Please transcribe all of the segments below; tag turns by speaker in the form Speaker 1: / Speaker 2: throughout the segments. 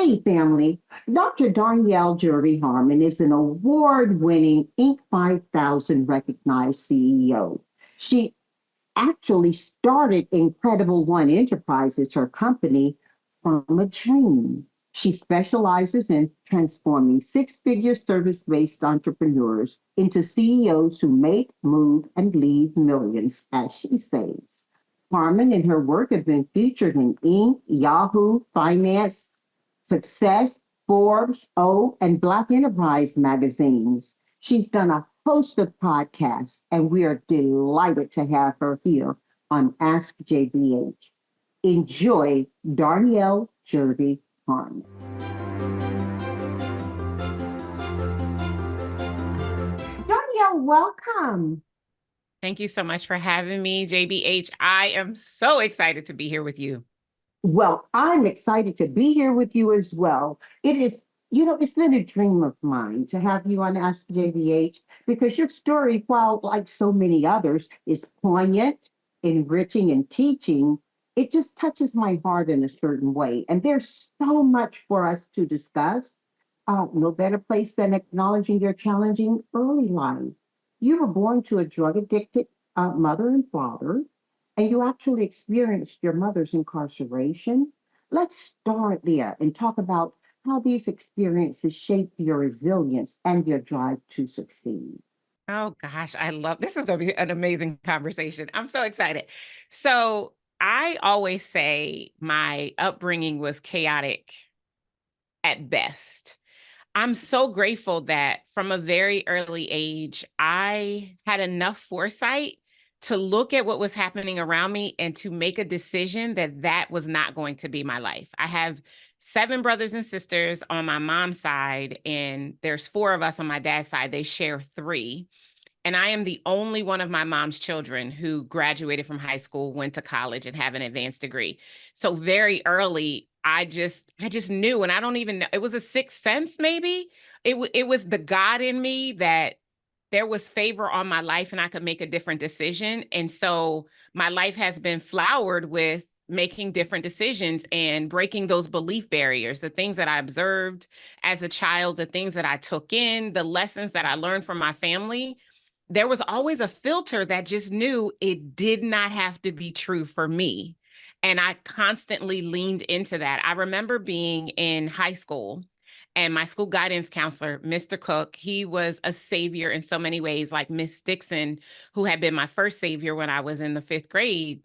Speaker 1: Hey, family. Dr. Darnyelle Jervey Harmon is an award winning Inc. 5000 recognized CEO. She actually started Incredible One Enterprises, her company, from a dream. She specializes in transforming six figure service based entrepreneurs into CEOs who make, move, and leave millions, as she says. Harmon and her work have been featured in Inc., Yahoo, Finance, Success, Forbes, O, and Black Enterprise magazines. She's done a host of podcasts, and we are delighted to have her here on Ask JBH. Enjoy Darnyelle Jervey Harmon. Darnyelle, welcome.
Speaker 2: Thank you so much for having me, JBH. I am so excited to be here with you.
Speaker 1: Well, I'm excited to be here with you as well. It is, it's been a dream of mine to have you on Ask JVH because your story, while like so many others, is poignant, enriching, and teaching. It just touches my heart in a certain way. And there's so much for us to discuss. No better place than acknowledging your challenging early life. You were born to a drug addicted mother and father, and you actually experienced your mother's incarceration. Let's start there and talk about how these experiences shaped your resilience and your drive to succeed.
Speaker 2: Oh gosh, I love this is going to be an amazing conversation. I'm so excited. So, I always say my upbringing was chaotic at best. I'm so grateful that from a very early age, I had enough foresight to look at what was happening around me and to make a decision that that was not going to be my life. I have seven brothers and sisters on my mom's side, and there's four of us on my dad's side. They share three. And I am the only one of my mom's children who graduated from high school, went to college, and have an advanced degree. So very early, I just knew, and I don't even know. It was a sixth sense, maybe. It was the God in me that there was favor on my life, and I could make a different decision. And so my life has been flowered with making different decisions and breaking those belief barriers, the things that I observed as a child, the things that I took in, the lessons that I learned from my family. There was always a filter that just knew it did not have to be true for me. And I constantly leaned into that. I remember being in high school, and my school guidance counselor, Mr. Cook, he was a savior in so many ways, like Miss Dixon, who had been my first savior when I was in the fifth grade.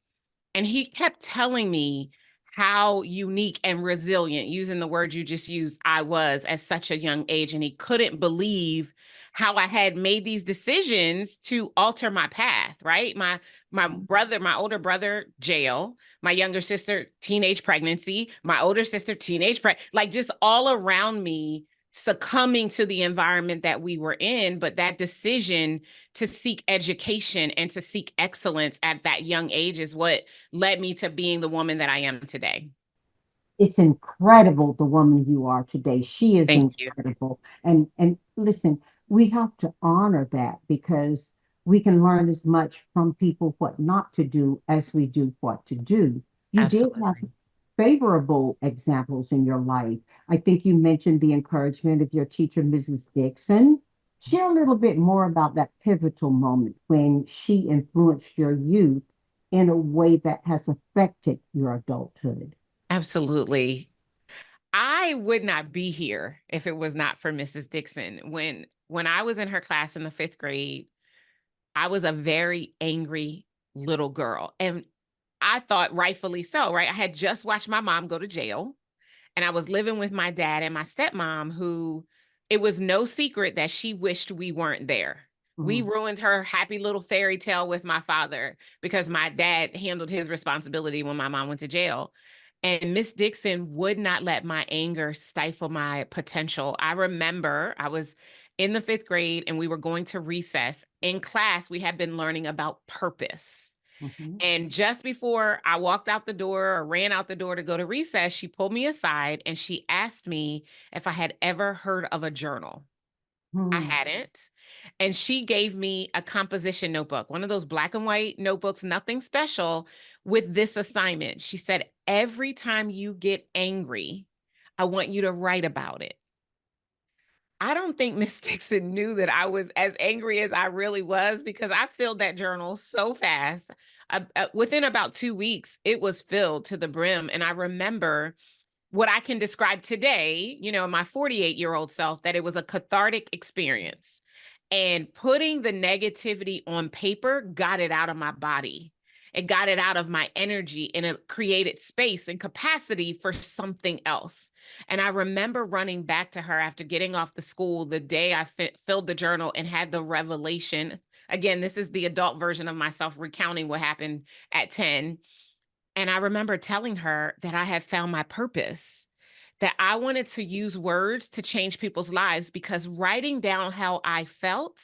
Speaker 2: And he kept telling me how unique and resilient, using the word you just used, I was at such a young age. And he couldn't believe how I had made these decisions to alter my path, right? My older brother, jail, my younger sister, teenage pregnancy, my older sister, like just all around me succumbing to the environment that we were in. But that decision to seek education and to seek excellence at that young age is what led me to being the woman that I am today.
Speaker 1: It's incredible the woman you are today. She is
Speaker 2: Thank you.
Speaker 1: incredible. And listen, we have to honor that because we can learn as much from people what not to do as we do what to do. You did have
Speaker 2: Absolutely.
Speaker 1: favorable examples in your life. I think you mentioned the encouragement of your teacher, Mrs. Dixon. Share a little bit more about that pivotal moment when she influenced your youth in a way that has affected your adulthood.
Speaker 2: Absolutely. I would not be here if it was not for Mrs. Dixon. When I was in her class in the fifth grade, I was a very angry little girl. And I thought rightfully so, right? I had just watched my mom go to jail, and I was living with my dad and my stepmom, who it was no secret that she wished we weren't there. We
Speaker 1: Mhm.
Speaker 2: ruined her happy little fairy tale with my father because my dad handled his responsibility when my mom went to jail. And Miss Dixon would not let my anger stifle my potential. I remember I was in the fifth grade and we were going to recess. In class, we had been learning about purpose.
Speaker 1: Mhm.
Speaker 2: And just before I walked out the door or ran out the door to go to recess, she pulled me aside and she asked me if I had ever heard of a journal. I
Speaker 1: Hmm.
Speaker 2: hadn't. And she gave me a composition notebook, one of those black and white notebooks, nothing special, with this assignment. She said, every time you get angry, I want you to write about it. I don't think Miss Dixon knew that I was as angry as I really was, because I filled that journal so fast. Within about 2 weeks, it was filled to the brim. And I remember what I can describe today, my 48-year-old self, that it was a cathartic experience. And putting the negativity on paper got it out of my body. It got it out of my energy, and it created space and capacity for something else. And I remember running back to her after getting off the school the day I filled the journal and had the revelation. Again, this is the adult version of myself recounting what happened at 10. And I remember telling her that I had found my purpose, that I wanted to use words to change people's lives, because writing down how I felt,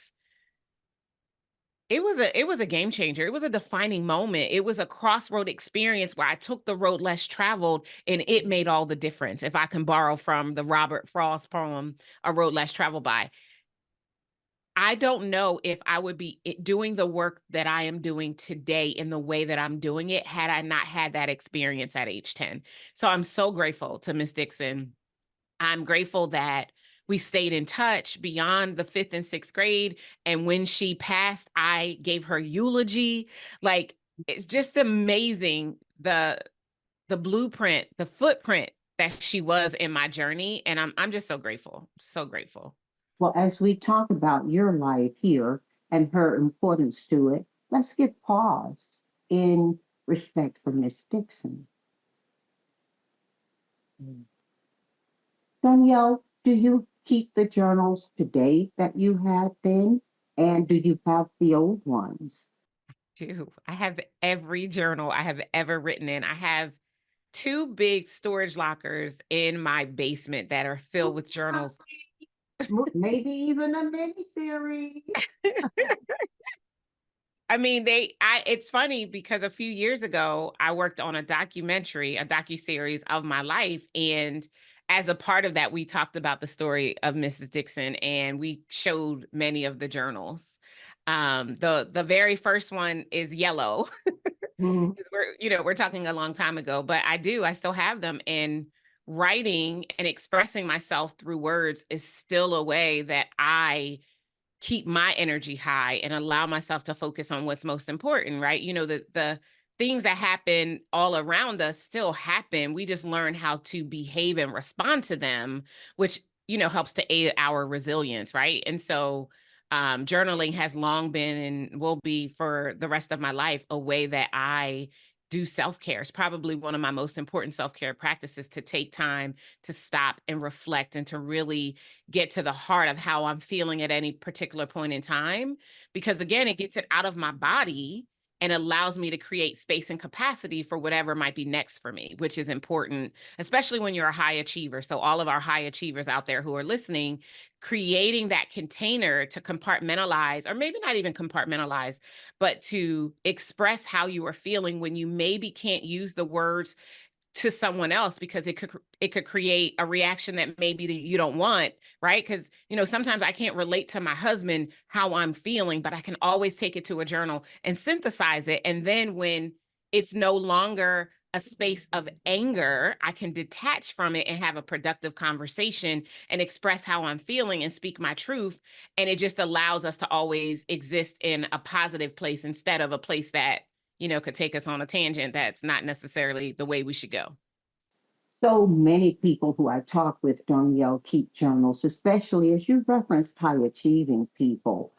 Speaker 2: it was a game changer. It was a defining moment. It was a crossroad experience where I took the road less traveled, and it made all the difference. If I can borrow from the Robert Frost poem, A Road Less Traveled By. I don't know if I would be doing the work that I am doing today in the way that I'm doing it had I not had that experience at age 10. So I'm so grateful to Miss Dixon. I'm grateful that we stayed in touch beyond the 5th and 6th grade. And when she passed, I gave her eulogy. Like, it's just amazing, the blueprint, the footprint that she was in my journey. And I'm just so grateful. So grateful.
Speaker 1: Well, as we talk about your life here and her importance to it, let's give pause in respect for Miss Dixon. Danielle, do you keep the journals today that you had then? And do you have the old ones?
Speaker 2: Do. I have every journal I have ever written in. I have 2 big storage lockers in my basement that are filled with journals.
Speaker 1: Maybe even a mini series.
Speaker 2: I mean, it's funny because a few years ago, I worked on a docuseries of my life. And as a part of that, we talked about the story of Mrs. Dixon, and we showed many of the journals. The very first one is yellow.
Speaker 1: Mhm.
Speaker 2: 'Cause we're talking a long time ago, but I still have them. And writing and expressing myself through words is still a way that I keep my energy high and allow myself to focus on what's most important, right? The things that happen all around us still happen. We just learn how to behave and respond to them, which, helps to aid our resilience, right? And so journaling has long been and will be for the rest of my life a way that I do self-care. It's probably one of my most important self-care practices, to take time to stop and reflect and to really get to the heart of how I'm feeling at any particular point in time. Because again, it gets it out of my body and allows me to create space and capacity for whatever might be next for me, which is important, especially when you're a high achiever. So all of our high achievers out there who are listening, creating that container to compartmentalize, or maybe not even compartmentalize, but to express how you are feeling when you maybe can't use the words to someone else, because it could create a reaction that maybe that you don't want, right? Because sometimes I can't relate to my husband how I'm feeling, but I can always take it to a journal and synthesize it. And then when it's no longer a space of anger, I can detach from it and have a productive conversation and express how I'm feeling and speak my truth. And it just allows us to always exist in a positive place instead of a place that could take us on a tangent that's not necessarily the way we should go.
Speaker 1: So many people who I talk with, Darnyelle, keep journals, especially as you referenced high achieving people.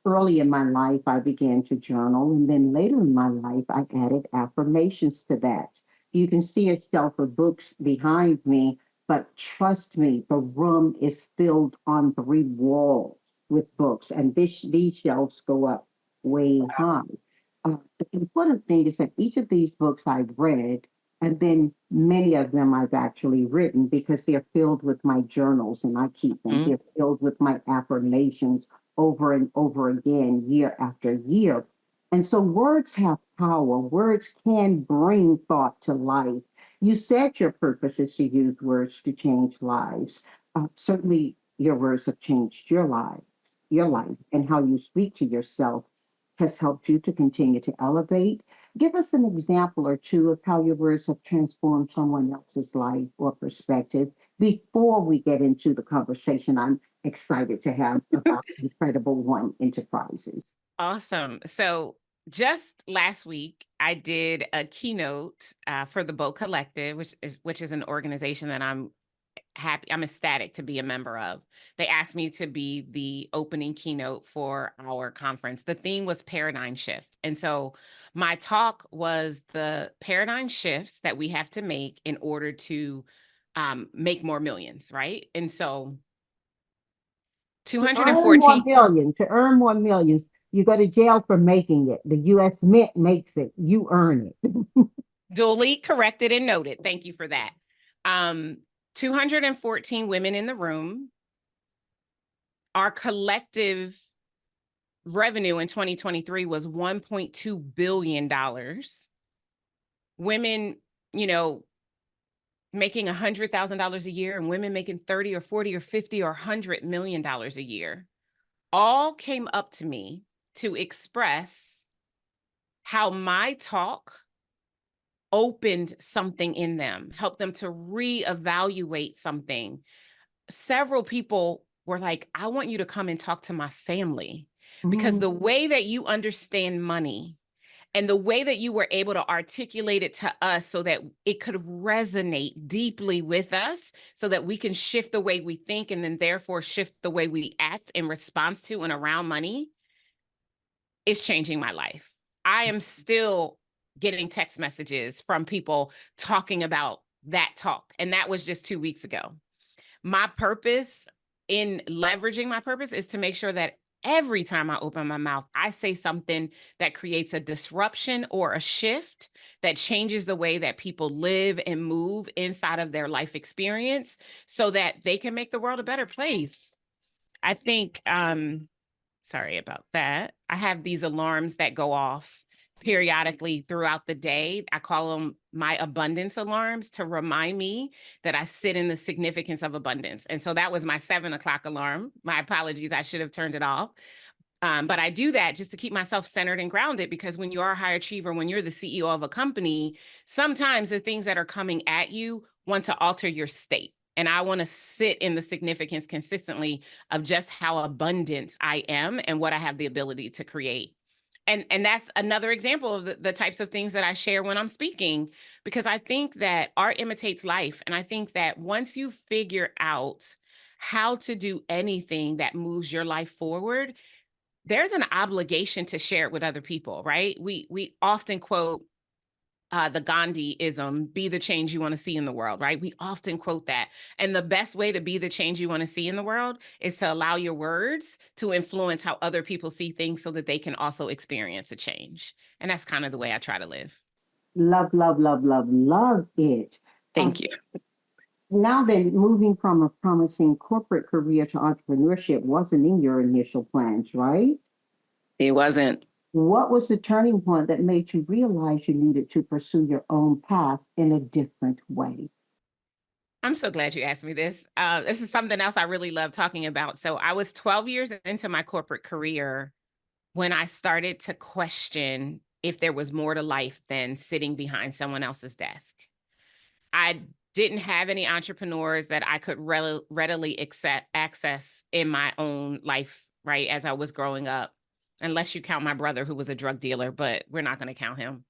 Speaker 1: Early in my life, I began to journal, and then later in my life, I added affirmations to that. You can see a shelf of books behind me, but trust me, the room is filled on 3 walls with books, and these shelves go up way high. The important thing is that each of these books I've read, and then many of them I've actually written because they're filled with my journals and I keep them.
Speaker 2: Mhm.
Speaker 1: They're filled with my affirmations over and over again, year after year. And so words have power. Words can bring thought to life. You said your purpose is to use words to change lives. Certainly, your words have changed your life, and how you speak to yourself has helped you to continue to elevate. Give us an example or two of how your words have transformed someone else's life or perspective, Before we get into the conversation I'm excited to have about Incredible One Enterprises.
Speaker 2: Awesome. So just last week, I did a keynote for the Boat Collective, which is an organization that I'm ecstatic to be a member of. They asked me to be the opening keynote for our conference. The theme was paradigm shift. And so my talk was the paradigm shifts that we have to make in order to make more millions, right? And so
Speaker 1: To earn
Speaker 2: 214.
Speaker 1: 1 million, to earn 1 million, you go to jail for making it. The U.S. Mint makes it. You earn it.
Speaker 2: Duly corrected and noted. Thank you for that. 214 women in the room. Our collective revenue in 2023 was $1.2 billion. Women, making $100,000 a year, and women making 30 or 40 or 50 or $100 million a year, all came up to me to express how my talk opened something in them, helped them to reevaluate something. Several people were like, I want you to come and talk to my family, because the way that you understand money and the way that you were able to articulate it to us so that it could resonate deeply with us, so that we can shift the way we think and then therefore shift the way we act in response to and around money, is changing my life. I am still getting text messages from people talking about that talk. And that was just 2 weeks ago. My purpose in leveraging my purpose is to make sure that every time I open my mouth, I say something that creates a disruption or a shift that changes the way that people live and move inside of their life experience, so that they can make the world a better place. I think, sorry about that. I have these alarms that go off periodically throughout the day. I call them my abundance alarms, to remind me that I sit in the significance of abundance. And so that was my 7 o'clock alarm. My apologies, I should have turned it off. But I do that just to keep myself centered and grounded, because when you are a high achiever, when you're the CEO of a company, sometimes the things that are coming at you want to alter your state. And I want to sit in the significance consistently of just how abundant I am and what I have the ability to create. And that's another example of the types of things that I share when I'm speaking, because I think that art imitates life. And I think that once you figure out how to do anything that moves your life forward, there's an obligation to share it with other people, right? We often quote the Gandhi-ism, be the change you want to see in the world, right? We often quote that. And the best way to be the change you want to see in the world is to allow your words to influence how other people see things, so that they can also experience a change. And that's kind of the way I try to live.
Speaker 1: Love, love, love, love, love it.
Speaker 2: Thank you.
Speaker 1: Now then, moving from a promising corporate career to entrepreneurship wasn't in your initial plans, right?
Speaker 2: It wasn't.
Speaker 1: What was the turning point that made you realize you needed to pursue your own path in a different way?
Speaker 2: I'm so glad you asked me this. This is something else I really love talking about. So I was 12 years into my corporate career when I started to question if there was more to life than sitting behind someone else's desk. I didn't have any entrepreneurs that I could readily access in my own life, right, as I was growing up, unless you count my brother, who was a drug dealer, but we're not going to count him.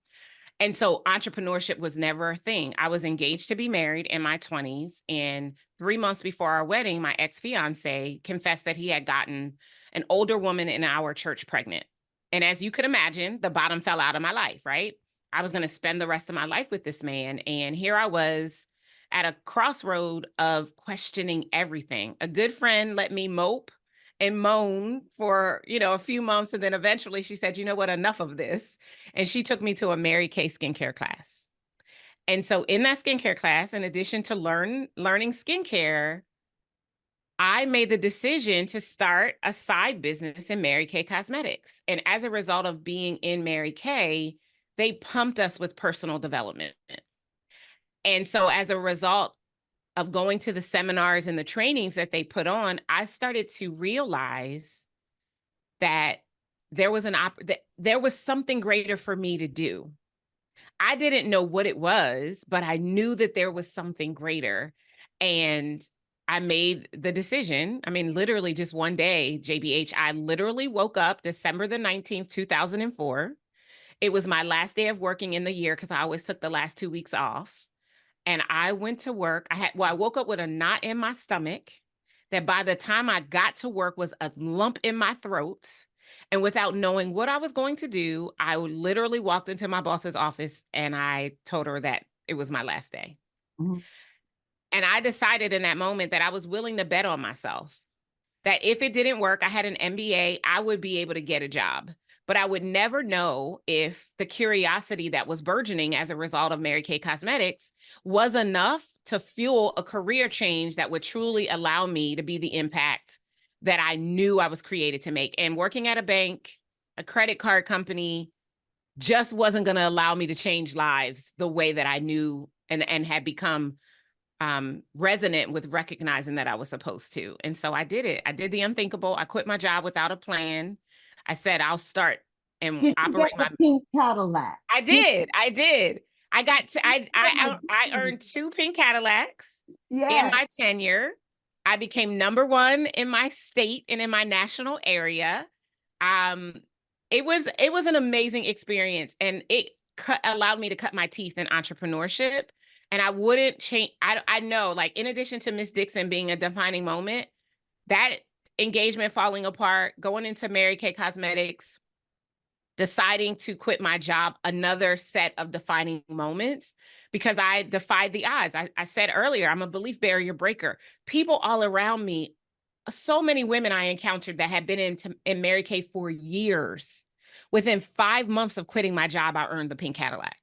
Speaker 2: And so entrepreneurship was never a thing. I was engaged to be married in my 20s. And 3 months before our wedding, my ex-fiance confessed that he had gotten an older woman in our church pregnant. And as you could imagine, the bottom fell out of my life, right? I was going to spend the rest of my life with this man. And here I was at a crossroad of questioning everything. A good friend let me mope and moan for, a few months. And then eventually she said, you know what, enough of this. And she took me to a Mary Kay skincare class. And so in that skincare class, in addition to learning skincare, I made the decision to start a side business in Mary Kay Cosmetics. And as a result of being in Mary Kay, they pumped us with personal development. And so as a result of going to the seminars and the trainings that they put on, I started to realize that there was there was something greater for me to do. I didn't know what it was, but I knew that there was something greater. And I made the decision. I mean, literally just one day, JBH, I literally woke up December the 19th, 2004. It was my last day of working in the year because I always took the last 2 weeks off. And I went to work. I woke up with a knot in my stomach that by the time I got to work was a lump in my throat. And without knowing what I was going to do, I literally walked into my boss's office and I told her that it was my last day.
Speaker 1: Mhm.
Speaker 2: And I decided in that moment that I was willing to bet on myself, that if it didn't work, I had an MBA, I would be able to get a job. But I would never know if the curiosity that was burgeoning as a result of Mary Kay Cosmetics was enough to fuel a career change that would truly allow me to be the impact that I knew I was created to make. And working at a bank, a credit card company, just wasn't going to allow me to change lives the way that I knew and had become resonant with recognizing that I was supposed to. And so I did it. I did the unthinkable. I quit my job without a plan. I said, I'll start and
Speaker 1: Did you get
Speaker 2: operate
Speaker 1: the
Speaker 2: my.
Speaker 1: pink Cadillac?
Speaker 2: I did. I did. I got to,
Speaker 1: Oh my
Speaker 2: I
Speaker 1: goodness.
Speaker 2: earned 2 pink Cadillacs in
Speaker 1: Yes.
Speaker 2: my tenure. I became #1 in my state and in my national area. Um, it was an amazing experience, and it allowed me to cut my teeth in entrepreneurship. And I wouldn't change. I know, like, in addition to Miss Dixon being a defining moment, that engagement falling apart, going into Mary Kay Cosmetics, deciding to quit my job, another set of defining moments because I defied the odds. I said earlier, I'm a belief barrier breaker. People all around me, so many women I encountered that had been in Mary Kay for years. Within 5 months of quitting my job, I earned the pink Cadillac.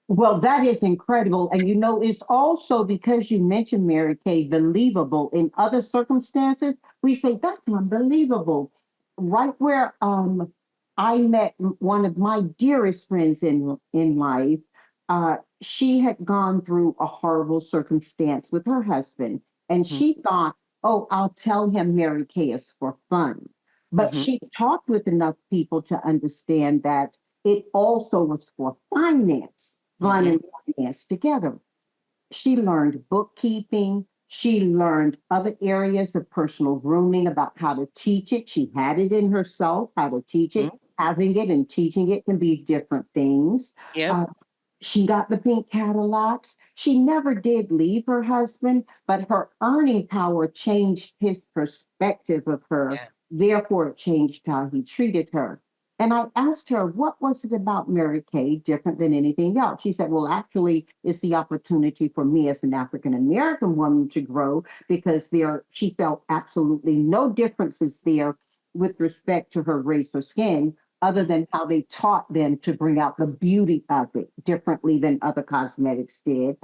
Speaker 1: Well, that is incredible. And it's also because you mentioned Mary Kay, believable. In other circumstances, we say that's unbelievable. Right where I met one of my dearest friends in life, she had gone through a horrible circumstance with her husband, and
Speaker 2: Mhm,
Speaker 1: she thought, "Oh, I'll tell him Mary Kay is for fun." But
Speaker 2: mhm,
Speaker 1: she talked with enough people to understand that it also was for finance, fun
Speaker 2: mhm,
Speaker 1: and finance together. She learned bookkeeping. She learned other areas of personal grooming about how to teach it. She had it in herself, how to teach it.
Speaker 2: mhm.
Speaker 1: Having it and teaching it can be different things.
Speaker 2: Yep.
Speaker 1: Uh, she got the pink Cadillacs. She never did leave her husband, but her earning power changed his perspective of her.
Speaker 2: Yeah.
Speaker 1: Therefore, it changed how he treated her. And I asked her, what was it about Mary Kay different than anything else? She said, well, actually, it's the opportunity for me as an African American woman to grow because she felt absolutely no differences there with respect to her race or skin, other than how they taught them to bring out the beauty of it differently than other cosmetics did.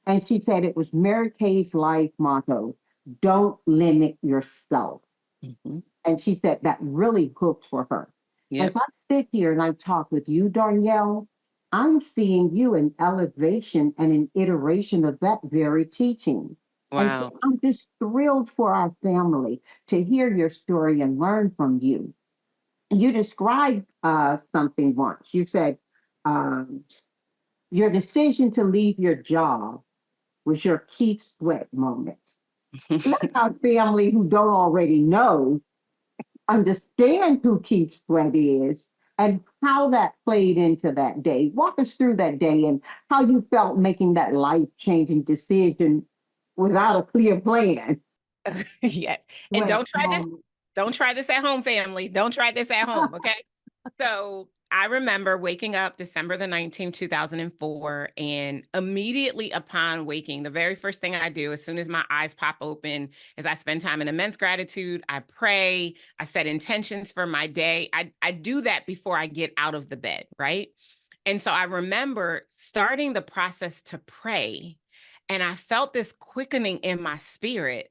Speaker 1: And she said it was Mary Kay's life motto, don't limit yourself.
Speaker 2: Mhm.
Speaker 1: And she said that really hooked for her. As
Speaker 2: Yep.
Speaker 1: I sit here and I talk with you, Darnyelle, I'm seeing you an elevation and an iteration of that very teaching. And so
Speaker 2: Wow.
Speaker 1: I'm just thrilled for our family to hear your story and learn from you. You described something once. You said um, your decision to leave your job was your Keith Sweat moment. Let our family who don't already know understand who Keith Sweat is and how that played into that day. Walk us through that day and how you felt making that life-changing decision without a clear plan.
Speaker 2: Yeah. And
Speaker 1: Sweat
Speaker 2: don't try this at home, family. Don't try this at home, okay? So I remember waking up December the 19th, 2004, and immediately upon waking, the very first thing I do as soon as my eyes pop open is I spend time in immense gratitude. I pray. I set intentions for my day. I do that before I get out of the bed, right? And so I remember starting the process to pray, and I felt this quickening in my spirit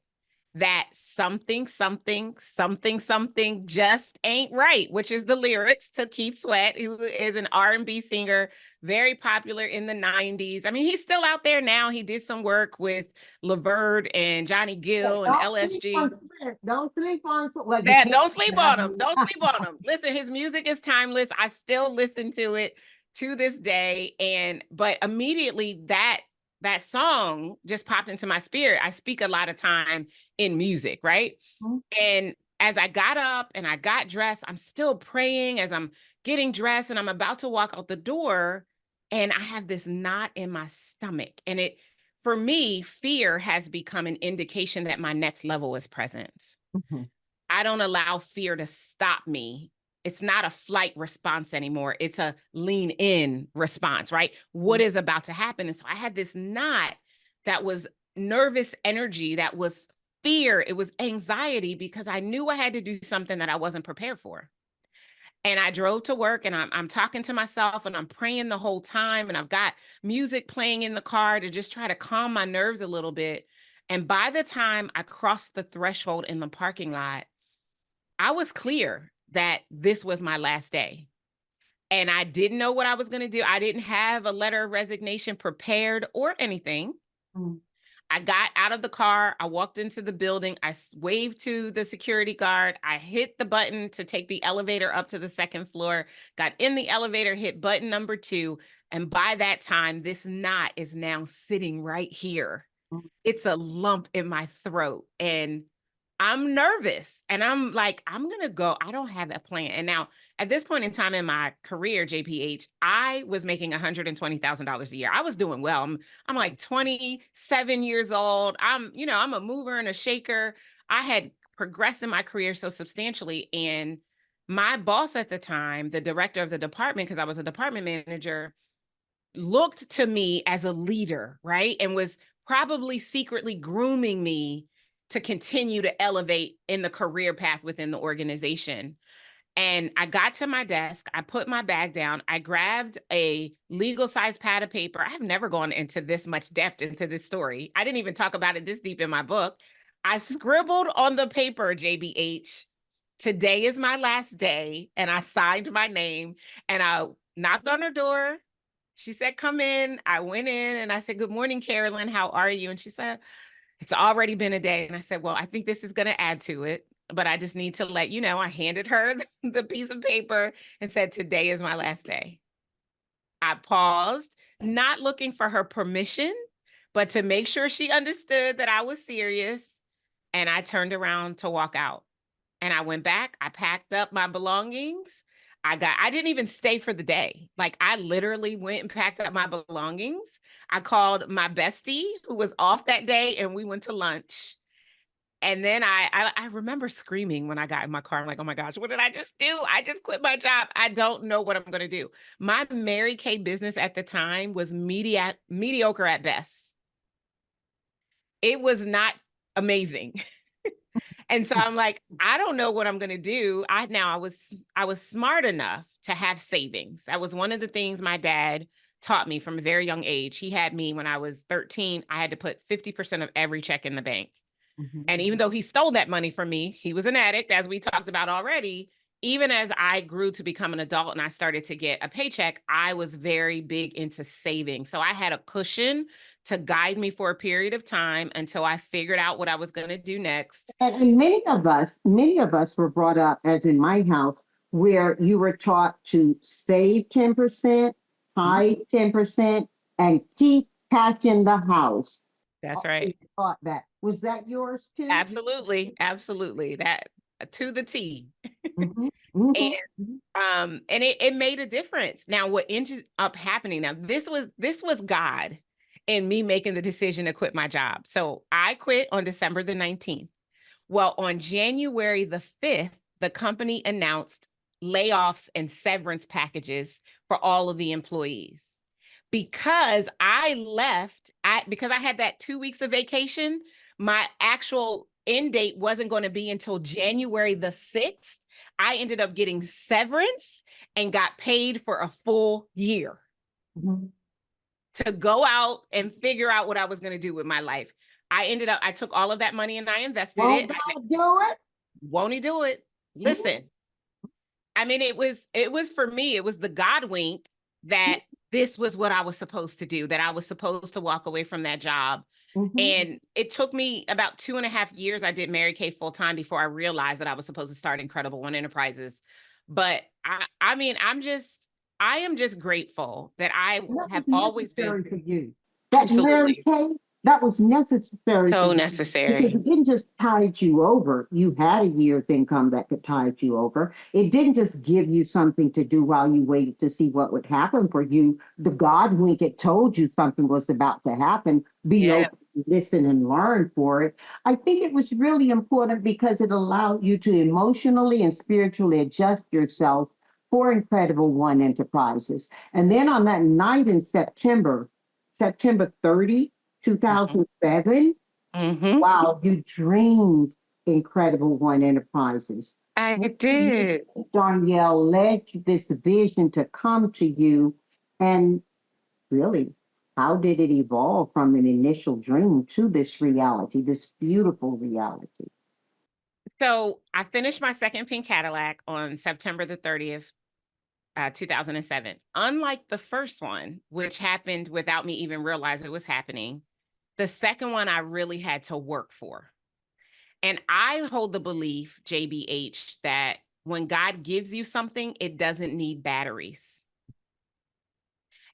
Speaker 2: that something, something, something, something just ain't right, which is the lyrics to Keith Sweat, who is an R&B singer, very popular in the 90s. I mean, he's still out there now. He did some work with Laverne and Johnny Gill and
Speaker 1: Don't sleep
Speaker 2: LSG.
Speaker 1: on Sweat. Don't sleep on Sweat. Well, you
Speaker 2: That
Speaker 1: can't.
Speaker 2: don't sleep on him. Don't sleep on him. Listen, his music is timeless. I still listen to it to this day. But immediately that that song just popped into my spirit. I speak a lot of time in music, right?
Speaker 1: Mm-hmm.
Speaker 2: And as I got up and I got dressed, I'm still praying as I'm getting dressed and I'm about to walk out the door. And I have this knot in my stomach. And it, for me, fear has become an indication that my next level is present.
Speaker 1: Mm-hmm.
Speaker 2: I don't allow fear to stop me. It's not a flight response anymore. It's a lean in response, right? What is about to happen? And so I had this knot that was nervous energy, that was fear, it was anxiety, because I knew I had to do something that I wasn't prepared for. And I drove to work and I'm talking to myself and I'm praying the whole time. And I've got music playing in the car to just try to calm my nerves a little bit. And by the time I crossed the threshold in the parking lot, I was clear that this was my last day. And I didn't know what I was going to do. I didn't have a letter of resignation prepared or anything.
Speaker 1: Mm-hmm.
Speaker 2: I got out of the car. I walked into the building. I waved to the security guard. I hit the button to take the elevator up to the second floor, got in the elevator, hit button number 2. And by that time, this knot is now sitting right here. It's a lump in my throat. And I'm nervous and I'm like, I'm going to go. I don't have a plan. And now at this point in time in my career, JPH, I was making $120,000 a year. I was doing well. I'm like 27 years old. I'm a mover and a shaker. I had progressed in my career so substantially. And my boss at the time, the director of the department, because I was a department manager, looked to me as a leader, right? And was probably secretly grooming me to continue to elevate in the career path within the organization. And I got to my desk, I put my bag down, I grabbed a legal size pad of paper. I have never gone into this much depth into this story. I didn't even talk about it this deep in my book. I scribbled on the paper, JBH, today is my last day. And I signed my name and I knocked on her door. She said, come in. I went in and I said, good morning, Carolyn. How are you? And she said, it's already been a day. And I said, well, I think this is going to add to it, but I just need to let you know. I handed her the piece of paper and said, today is my last day. I paused, not looking for her permission, but to make sure she understood that I was serious. And I turned around to walk out. And I went back, I packed up my belongings. I didn't even stay for the day. Like I literally went and packed up my belongings. I called my bestie who was off that day and we went to lunch. And then I remember screaming when I got in my car. I'm like, oh my gosh, what did I just do? I just quit my job. I don't know what I'm going to do. My Mary Kay business at the time was mediocre at best. It was not amazing. And so I'm like, I don't know what I'm going to do. I was smart enough to have savings. That was one of the things my dad taught me from a very young age. He had me when I was 13, I had to put 50% of every check in the bank.
Speaker 1: Mm-hmm.
Speaker 2: And even though he stole that money from me, he was an addict, as we talked about already. Even as I grew to become an adult and I started to get a paycheck, I was very big into saving. So I had a cushion to guide me for a period of time until I figured out what I was going to do next.
Speaker 1: And many of us were brought up, as in my house, where you were taught to save 10%, hide 10%, and keep cash in the house.
Speaker 2: That's right.
Speaker 1: Taught that. Was that yours too?
Speaker 2: Absolutely. Absolutely. That to the T.
Speaker 1: Mm-hmm. Mm-hmm.
Speaker 2: And it made a difference. Now, what ended up happening, now this was God and me making the decision to quit my job. So I quit on December the 19th. Well, on January the 5th, the company announced layoffs and severance packages for all of the employees. Because I left, because I had that 2 weeks of vacation, my actual end date wasn't going to be until January the 6th. I ended up getting severance and got paid for a full year to go out and figure out what I was going to do with my life. I took all of that money and I invested it.
Speaker 1: Won't do it?
Speaker 2: Won't he do it? Listen, I mean, it was for me, it was the God wink that this was what I was supposed to do, that I was supposed to walk away from that job. And it took me about 2.5 years. I did Mary Kay full time before I realized that I was supposed to start Incredible One Enterprises. But I am just grateful that I have always been
Speaker 1: for you. That Mary
Speaker 2: Absolutely.
Speaker 1: Kay, that was necessary for
Speaker 2: So
Speaker 1: you because
Speaker 2: necessary.
Speaker 1: it didn't just tide you over. You had a year's income that could tide you over. It didn't just give you something to do while you waited to see what would happen for you. The God wink it told you something was about to happen. Be
Speaker 2: Yeah.
Speaker 1: open, listen, and learn for it. I think it was really important because it allowed you to emotionally and spiritually adjust yourself for Incredible One Enterprises. And then on that night in September, September 30,
Speaker 2: Mhm.
Speaker 1: 2007.
Speaker 2: Mhm.
Speaker 1: Wow, you dreamed Incredible One Enterprises.
Speaker 2: I
Speaker 1: What
Speaker 2: did.
Speaker 1: Darnyelle led this vision to come to you, and really, how did it evolve from an initial dream to this reality, this beautiful reality?
Speaker 2: So I finished my second pink Cadillac on September the 30th, 2007. Unlike the first one, which happened without me even realizing it was happening, the second one I really had to work for. And I hold the belief, JBH, that when God gives you something, it doesn't need batteries.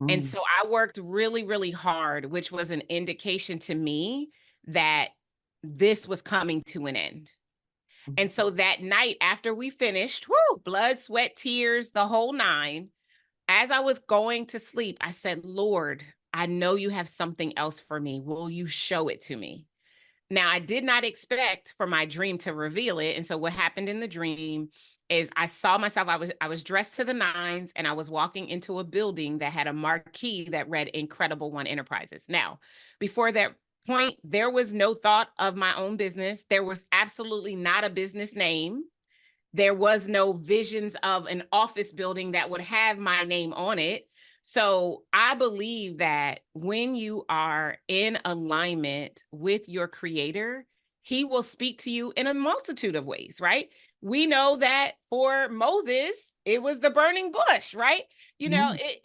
Speaker 2: And
Speaker 1: Mm,
Speaker 2: so I worked really, really hard, which was an indication to me that this was coming to an end. And so that night after we finished, whoo, blood, sweat, tears, the whole nine, as I was going to sleep, I said, Lord, I know you have something else for me. Will you show it to me? Now, I did not expect for my dream to reveal it. And so what happened in the dream is I saw myself, I was dressed to the nines and I was walking into a building that had a marquee that read Incredible One Enterprises. Now, before that point, there was no thought of my own business. There was absolutely not a business name. There was no visions of an office building that would have my name on it. So I believe that when you are in alignment with your creator, he will speak to you in a multitude of ways, right? We know that for Moses, it was the burning bush, right? You know,
Speaker 1: mm,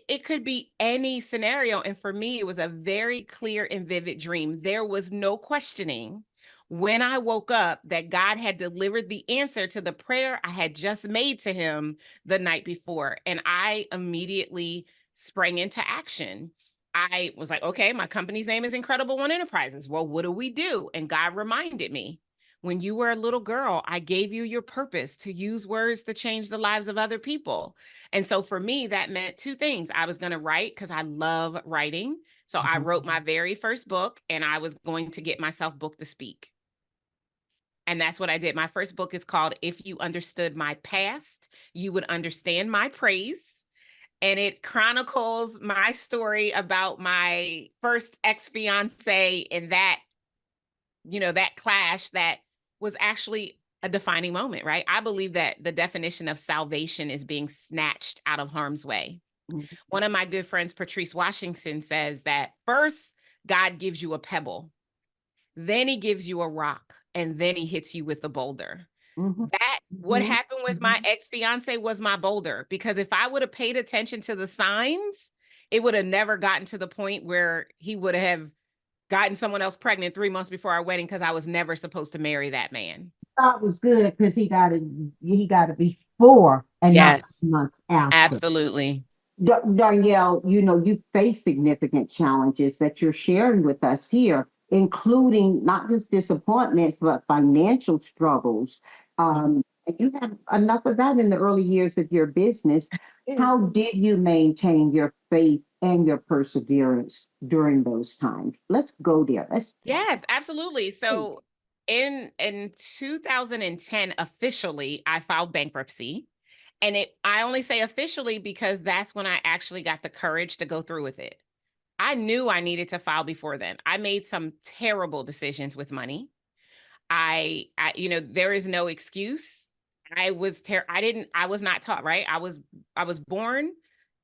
Speaker 2: it could be any scenario. And for me, it was a very clear and vivid dream. There was no questioning when I woke up that God had delivered the answer to the prayer I had just made to him the night before. And I immediately sprang into action. I was like, okay, my company's name is Incredible One Enterprises. Well, what do we do? And God reminded me, when you were a little girl, I gave you your purpose to use words to change the lives of other people. And so for me, that meant two things. I was going to write because I love writing. So I wrote my very first book and I was going to get myself booked to speak. And that's what I did. My first book is called If You Understood My Past, You Would Understand My Praise. And it chronicles my story about my first ex-fiance and that, that clash that was actually a defining moment, right? I believe that the definition of salvation is being snatched out of harm's way.
Speaker 1: mm,
Speaker 2: One of my good friends, Patrice Washington, says that first, God gives you a pebble, then he gives you a rock, and then he hits you with a boulder.
Speaker 1: mhm,
Speaker 2: That what
Speaker 1: mhm,
Speaker 2: happened with my ex-fiance was my boulder, because if I would have paid attention to the signs, it would have never gotten to the point where he would have gotten someone else pregnant 3 months before our wedding, because I was never supposed to marry that man.
Speaker 1: thought was good because he got to be before and not
Speaker 2: Yes,
Speaker 1: months after.
Speaker 2: absolutely.
Speaker 1: Darnyelle, you face significant challenges that you're sharing with us here, including not just disappointments, but financial struggles. And you had enough of that in the early years of your business. How did you maintain your faith and your perseverance during those times? Let's go there. Let's talk.
Speaker 2: Yes, absolutely. So in 2010, officially, I filed bankruptcy. And I only say officially because that's when I actually got the courage to go through with it. I knew I needed to file before then. I made some terrible decisions with money. There is no excuse. I was not taught, right? I was born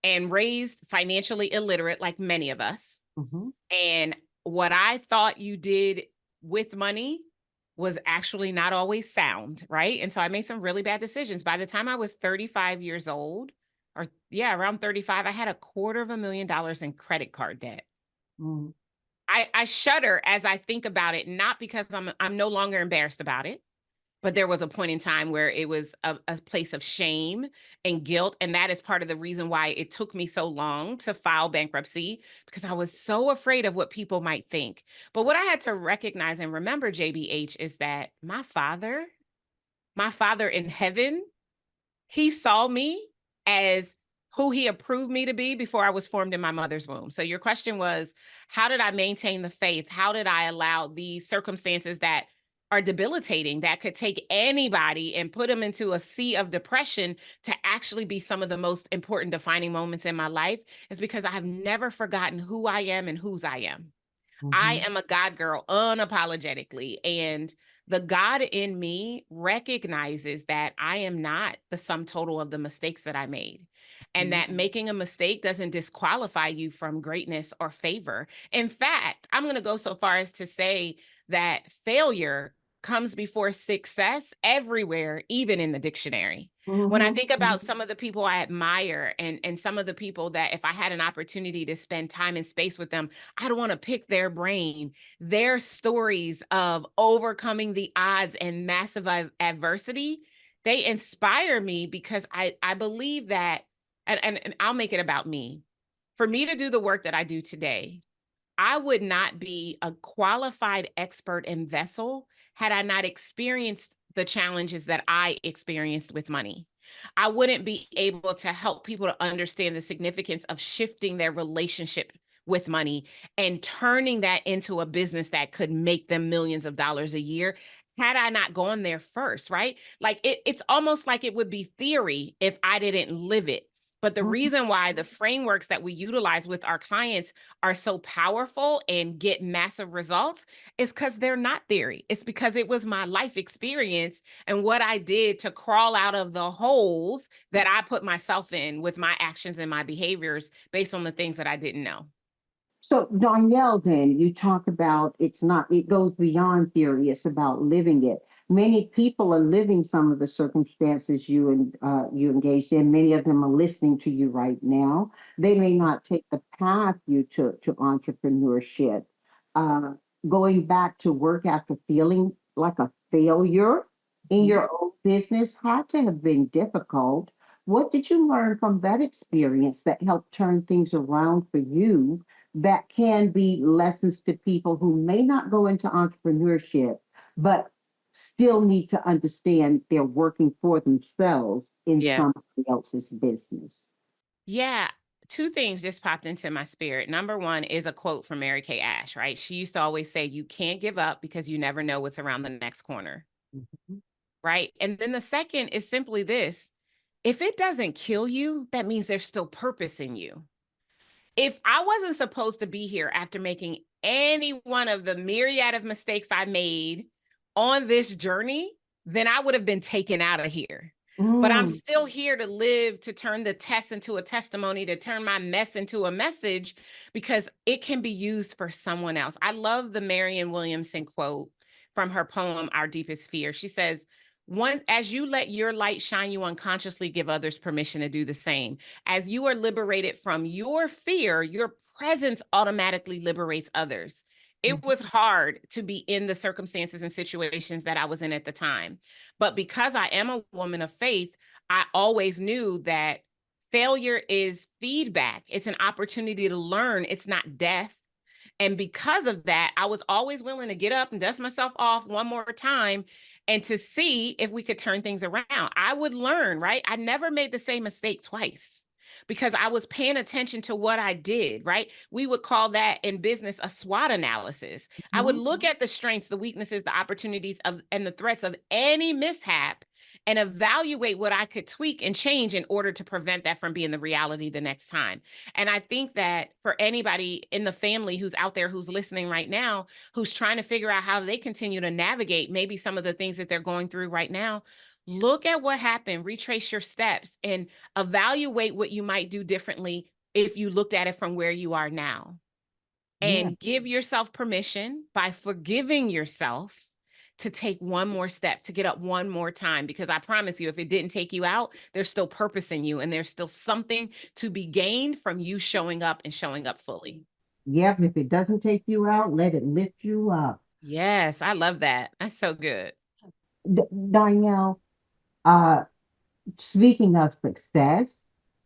Speaker 2: and raised financially illiterate like many of us.
Speaker 1: Mhm,
Speaker 2: And what I thought you did with money was actually not always sound, right? And so I made some really bad decisions. By the time I was 35 years old, or yeah, around 35, I had $250,000 in credit card debt.
Speaker 1: mhm,
Speaker 2: I shudder as I think about it, not because I'm no longer embarrassed about it, but there was a point in time where it was a place of shame and guilt. And that is part of the reason why it took me so long to file bankruptcy, because I was so afraid of what people might think. But what I had to recognize and remember, JBH, is that my father in heaven, he saw me as who he approved me to be before I was formed in my mother's womb. So your question was, how did I maintain the faith? How did I allow these circumstances that are debilitating, that could take anybody and put them into a sea of depression, to actually be some of the most important defining moments in my life? Is because I have never forgotten who I am and whose I am. I
Speaker 1: Mhm.
Speaker 2: am a God girl unapologetically. And the God in me recognizes that I am not the sum total of the mistakes that I made. And that making a mistake doesn't disqualify you from greatness or favor. In fact, I'm going to go so far as to say that failure comes before success everywhere, even in the dictionary. When I
Speaker 1: Mhm.
Speaker 2: think about some of the people I admire, and some of the people that if I had an opportunity to spend time and space with them, I'd want to pick their brain, their stories of overcoming the odds and massive adversity. They inspire me because I believe that, and I'll make it about me. For me to do the work that I do today, I would not be a qualified expert and vessel had I not experienced the challenges that I experienced with money. I wouldn't be able to help people to understand the significance of shifting their relationship with money and turning that into a business that could make them millions of dollars a year had I not gone there first, right? Like it's almost like it would be theory if I didn't live it. But the
Speaker 1: Mhm.
Speaker 2: reason why the frameworks that we utilize with our clients are so powerful and get massive results is because they're not theory. It's because it was my life experience and what I did to crawl out of the holes that I put myself in with my actions and my behaviors based on the things that I didn't know.
Speaker 1: So, Darnyelle, then you talk about it's not, it goes beyond theory, it's about living it. Many people are living some of the circumstances you engaged in. Many of them are listening to you right now. They may not take the path you took to entrepreneurship. Uh, Going back to work after feeling like a failure in your own business had to have been difficult. What did you learn from that experience that helped turn things around for you, that can be lessons to people who may not go into entrepreneurship, but still need to understand they're working for themselves in
Speaker 2: Yeah.
Speaker 1: somebody else's business?
Speaker 2: Yeah. Two things just popped into my spirit. Number one is a quote from Mary Kay Ash, right? She used to always say, "You can't give up because you never know what's around the next corner."
Speaker 1: Mhm.
Speaker 2: Right. And then the second is simply this: if it doesn't kill you, that means there's still purpose in you. If I wasn't supposed to be here after making any one of the myriad of mistakes I made on this journey, then I would have been taken out of here. But I'm
Speaker 1: Mm,
Speaker 2: still here to live, to turn the test into a testimony, to turn my mess into a message, because it can be used for someone else. I love the Marianne Williamson quote from her poem, Our Deepest Fear. She says, "One, as you let your light shine, you unconsciously give others permission to do the same. As you are liberated from your fear, your presence automatically liberates others." It
Speaker 1: mhm,
Speaker 2: was hard to be in the circumstances and situations that I was in at the time. But because I am a woman of faith, I always knew that failure is feedback. It's an opportunity to learn, it's not death. And because of that, I was always willing to get up and dust myself off one more time and to see if we could turn things around. I would learn, right? I never made the same mistake twice because I was paying attention to what I did, right? We would call that in business a SWOT analysis. I would
Speaker 1: mhm.
Speaker 2: look at the strengths, the weaknesses, the opportunities of and the threats of any mishap and evaluate what I could tweak and change in order to prevent that from being the reality the next time. And I think that for anybody in the family who's out there who's listening right now, who's trying to figure out how they continue to navigate maybe some of the things that they're going through right now, look at what happened, retrace your steps, and evaluate what you might do differently if you looked at it from where you are now.
Speaker 1: Yeah.
Speaker 2: And give yourself permission by forgiving yourself to take one more step, to get up one more time. Because I promise you, if it didn't take you out, there's still purpose in you and there's still something to be gained from you showing up and showing up fully.
Speaker 1: Yep. If it doesn't take you out, let it lift you up.
Speaker 2: Yes, I love that. That's so good.
Speaker 1: Darnyelle, uh, speaking of success,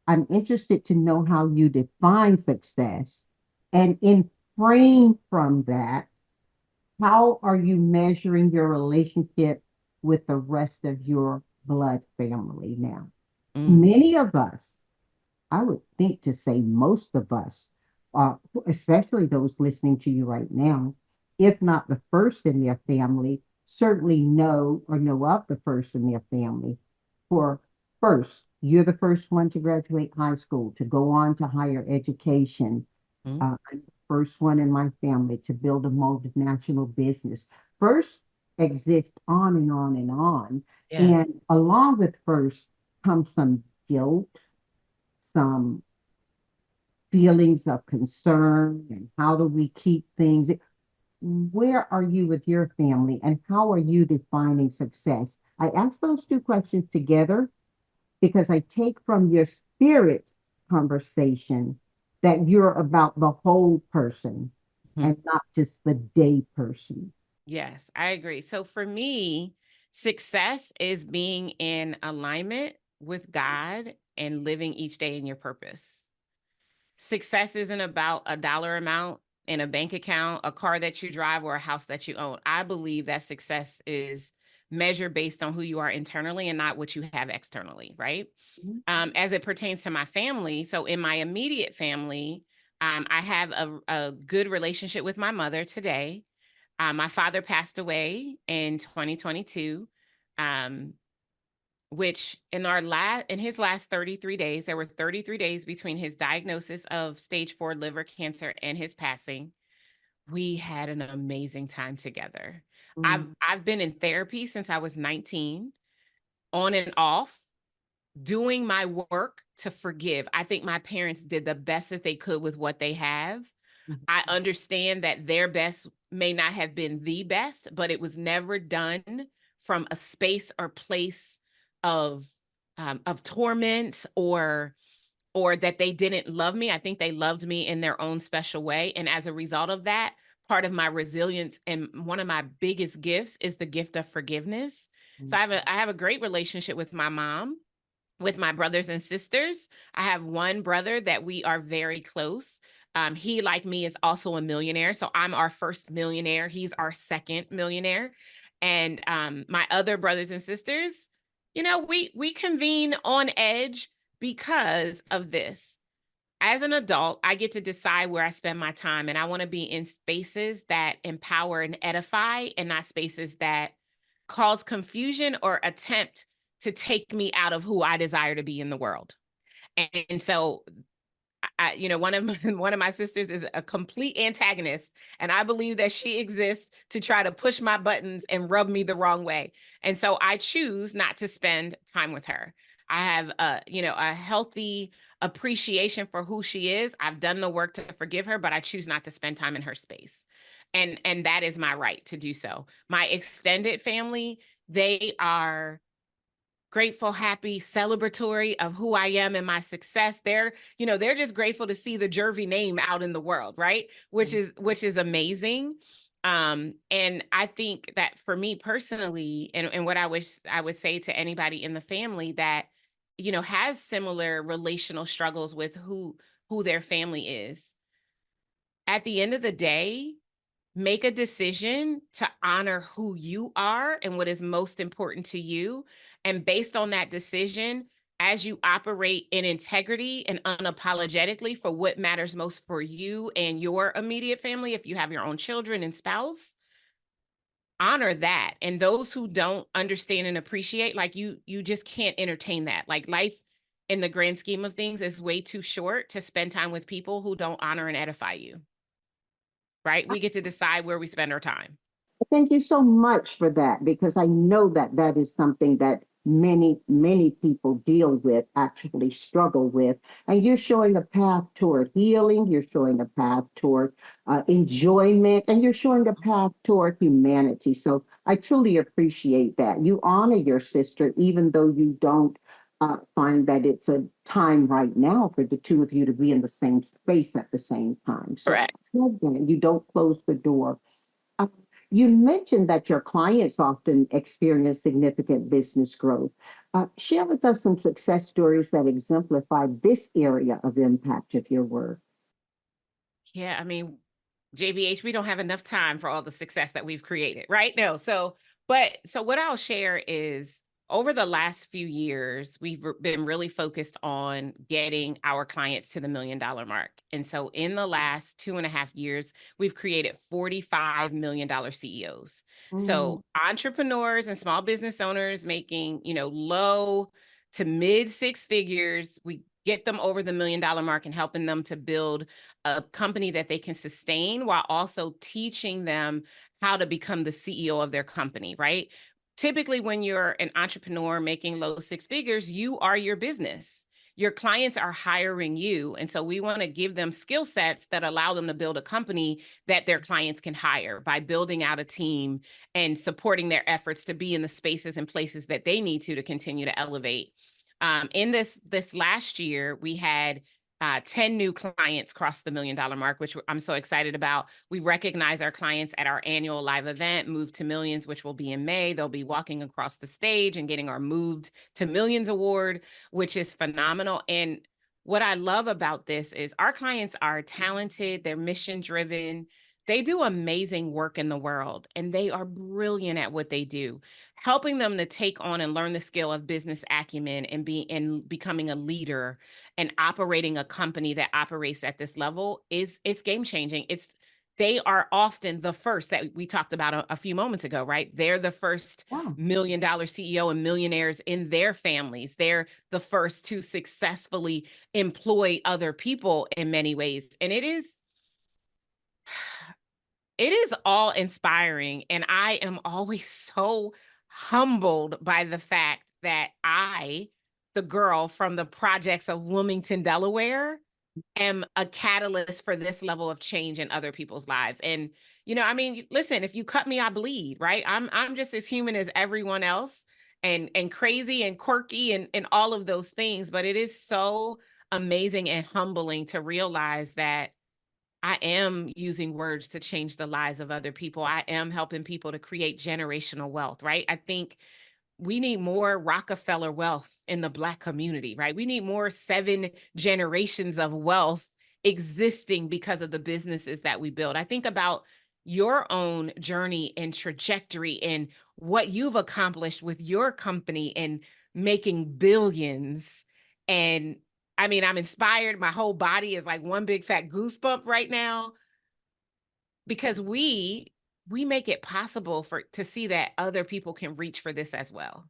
Speaker 1: I'm interested to know how you define success. And in frame from that, how are you measuring your relationship with the rest of your blood family now?
Speaker 2: Mm,
Speaker 1: Many of us, I would think to say most of us, especially those listening to you right now, if not the first in their family, certainly know or know of the first in their family. For first, you're the first one to graduate high school, to go on to higher education.
Speaker 2: mm,
Speaker 1: I'm the first one in my family to build a multinational business. First exists on and on and on.
Speaker 2: yeah.
Speaker 1: And along with first comes some guilt, some feelings of concern, and how do we keep things? Where are you with your family, and how are you defining success? I ask those two questions together because I take from your spirit conversation that you're about the whole person
Speaker 2: Mhm.
Speaker 1: and not just the day person.
Speaker 2: Yes, I agree. So for me, success is being in alignment with God and living each day in your purpose. Success isn't about a dollar amount in a bank account, a car that you drive, or a house that you own. I believe that success is measured based on who you are internally and not what you have externally, right?
Speaker 1: Mhm.
Speaker 2: As it pertains to my family, so in my immediate family, I have a good relationship with my mother today. My father passed away in 2022. Um, which in his last 33 days, there were 33 days between his diagnosis of stage 4 liver cancer and his passing. We had an amazing time together.
Speaker 1: Mm,
Speaker 2: I've been in therapy since I was 19, on and off, doing my work to forgive. I think my parents did the best that they could with what they have. I
Speaker 1: mhm,
Speaker 2: understand that their best may not have been the best, but it was never done from a space or place of of torment or that they didn't love me. I think they loved me in their own special way, and as a result of that, part of my resilience and one of my biggest gifts is the gift of forgiveness. So
Speaker 1: mhm,
Speaker 2: I have a great relationship with my mom, with my brothers and sisters. I have one brother that we are very close. He, like me, is also a millionaire. So I'm our first millionaire. He's our second millionaire. And my other brothers and sisters, we convene on edge because of this. As an adult, I get to decide where I spend my time, and I want to be in spaces that empower and edify, and not spaces that cause confusion or attempt to take me out of who I desire to be in the world. And so one of one of my sisters is a complete antagonist, and I believe that she exists to try to push my buttons and rub me the wrong way. And so I choose not to spend time with her. I have a healthy appreciation for who she is. I've done the work to forgive her, but I choose not to spend time in her space. And that is my right to do so. My extended family, they are grateful, happy, celebratory of who I am and my success. They're just grateful to see the Jervey name out in the world, right? Which is amazing. And I think that for me personally, and what I wish I would say to anybody in the family that, has similar relational struggles with who their family is. At the end of the day, make a decision to honor who you are and what is most important to you. And based on that decision, as you operate in integrity and unapologetically for what matters most for you and your immediate family, if you have your own children and spouse, honor that. And those who don't understand and appreciate, like you just can't entertain that. Like life in the grand scheme of things is way too short to spend time with people who don't honor and edify you, right? We get to decide where we spend our time.
Speaker 1: Thank you so much for that because I know that that is something that many, many people deal with, actually struggle with. And you're showing a path toward healing, you're showing a path toward enjoyment, and you're showing a path toward humanity. So I truly appreciate that. You honor your sister, even though you don't find that it's a time right now for the two of you to be in the same space at the same time. So
Speaker 2: Correct.
Speaker 1: again, you don't close the door. You mentioned that your clients often experience significant business growth. Share with us some success stories that exemplify this area of impact of your work.
Speaker 2: Yeah, I mean, JBH, we don't have enough time for all the success that we've created, right? No. So what I'll share is over the last few years, we've been really focused on getting our clients to the $1 million mark. And so in the last 2.5 years, we've created $45 million CEOs.
Speaker 1: Mm,
Speaker 2: So entrepreneurs and small business owners making, low to mid six figures, we get them over the $1 million mark and helping them to build a company that they can sustain while also teaching them how to become the CEO of their company, right? Typically, when you're an entrepreneur making low six figures, you are your business. Your clients are hiring you. And so we want to give them skill sets that allow them to build a company that their clients can hire by building out a team and supporting their efforts to be in the spaces and places that they need to continue to elevate. In this last year, we had 10 new clients cross the $1 million mark, which I'm so excited about. We recognize our clients at our annual live event, Move to Millions, which will be in May. They'll be walking across the stage and getting our Moved to Millions award, which is phenomenal. And what I love about this is our clients are talented, they're mission driven. They do amazing work in the world and they are brilliant at what they do. Helping them to take on and learn the skill of business acumen and becoming a leader and operating a company that operates at this level it's game changing. They are often the first that we talked about a few moments ago, right? They're the first
Speaker 1: yeah.
Speaker 2: $1 million CEO and millionaires in their families. They're the first to successfully employ other people in many ways. And it is all inspiring. And I am always so humbled by the fact that the girl from the projects of Wilmington, Delaware, am a catalyst for this level of change in other people's lives. And, I mean, listen, if you cut me, I bleed, right? I'm just as human as everyone else and crazy and quirky and all of those things. But it is so amazing and humbling to realize that I am using words to change the lives of other people. I am helping people to create generational wealth, right? I think we need more Rockefeller wealth in the Black community, right? We need more 7 generations of wealth existing because of the businesses that we build. I think about your own journey and trajectory and what you've accomplished with your company and making billions. And I mean, I'm inspired. My whole body is like one big fat goosebump right now because we make it possible to see that other people can reach for this as well.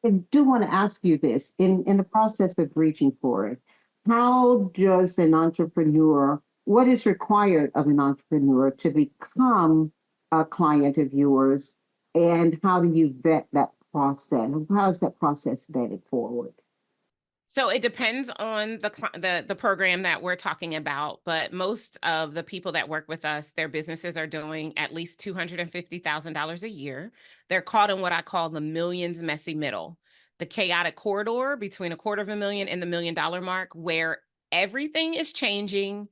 Speaker 1: I do want to ask you this in the process of reaching for it, how does an entrepreneur, what is required of an entrepreneur to become a client of yours? And how do you vet that process? How is that process vetted forward?
Speaker 2: So it depends on the program that we're talking about, but most of the people that work with us, their businesses are doing at least $250,000 a year. They're caught in what I call the millions messy middle, the chaotic corridor between $250,000 and the $1 million mark, where everything is changing.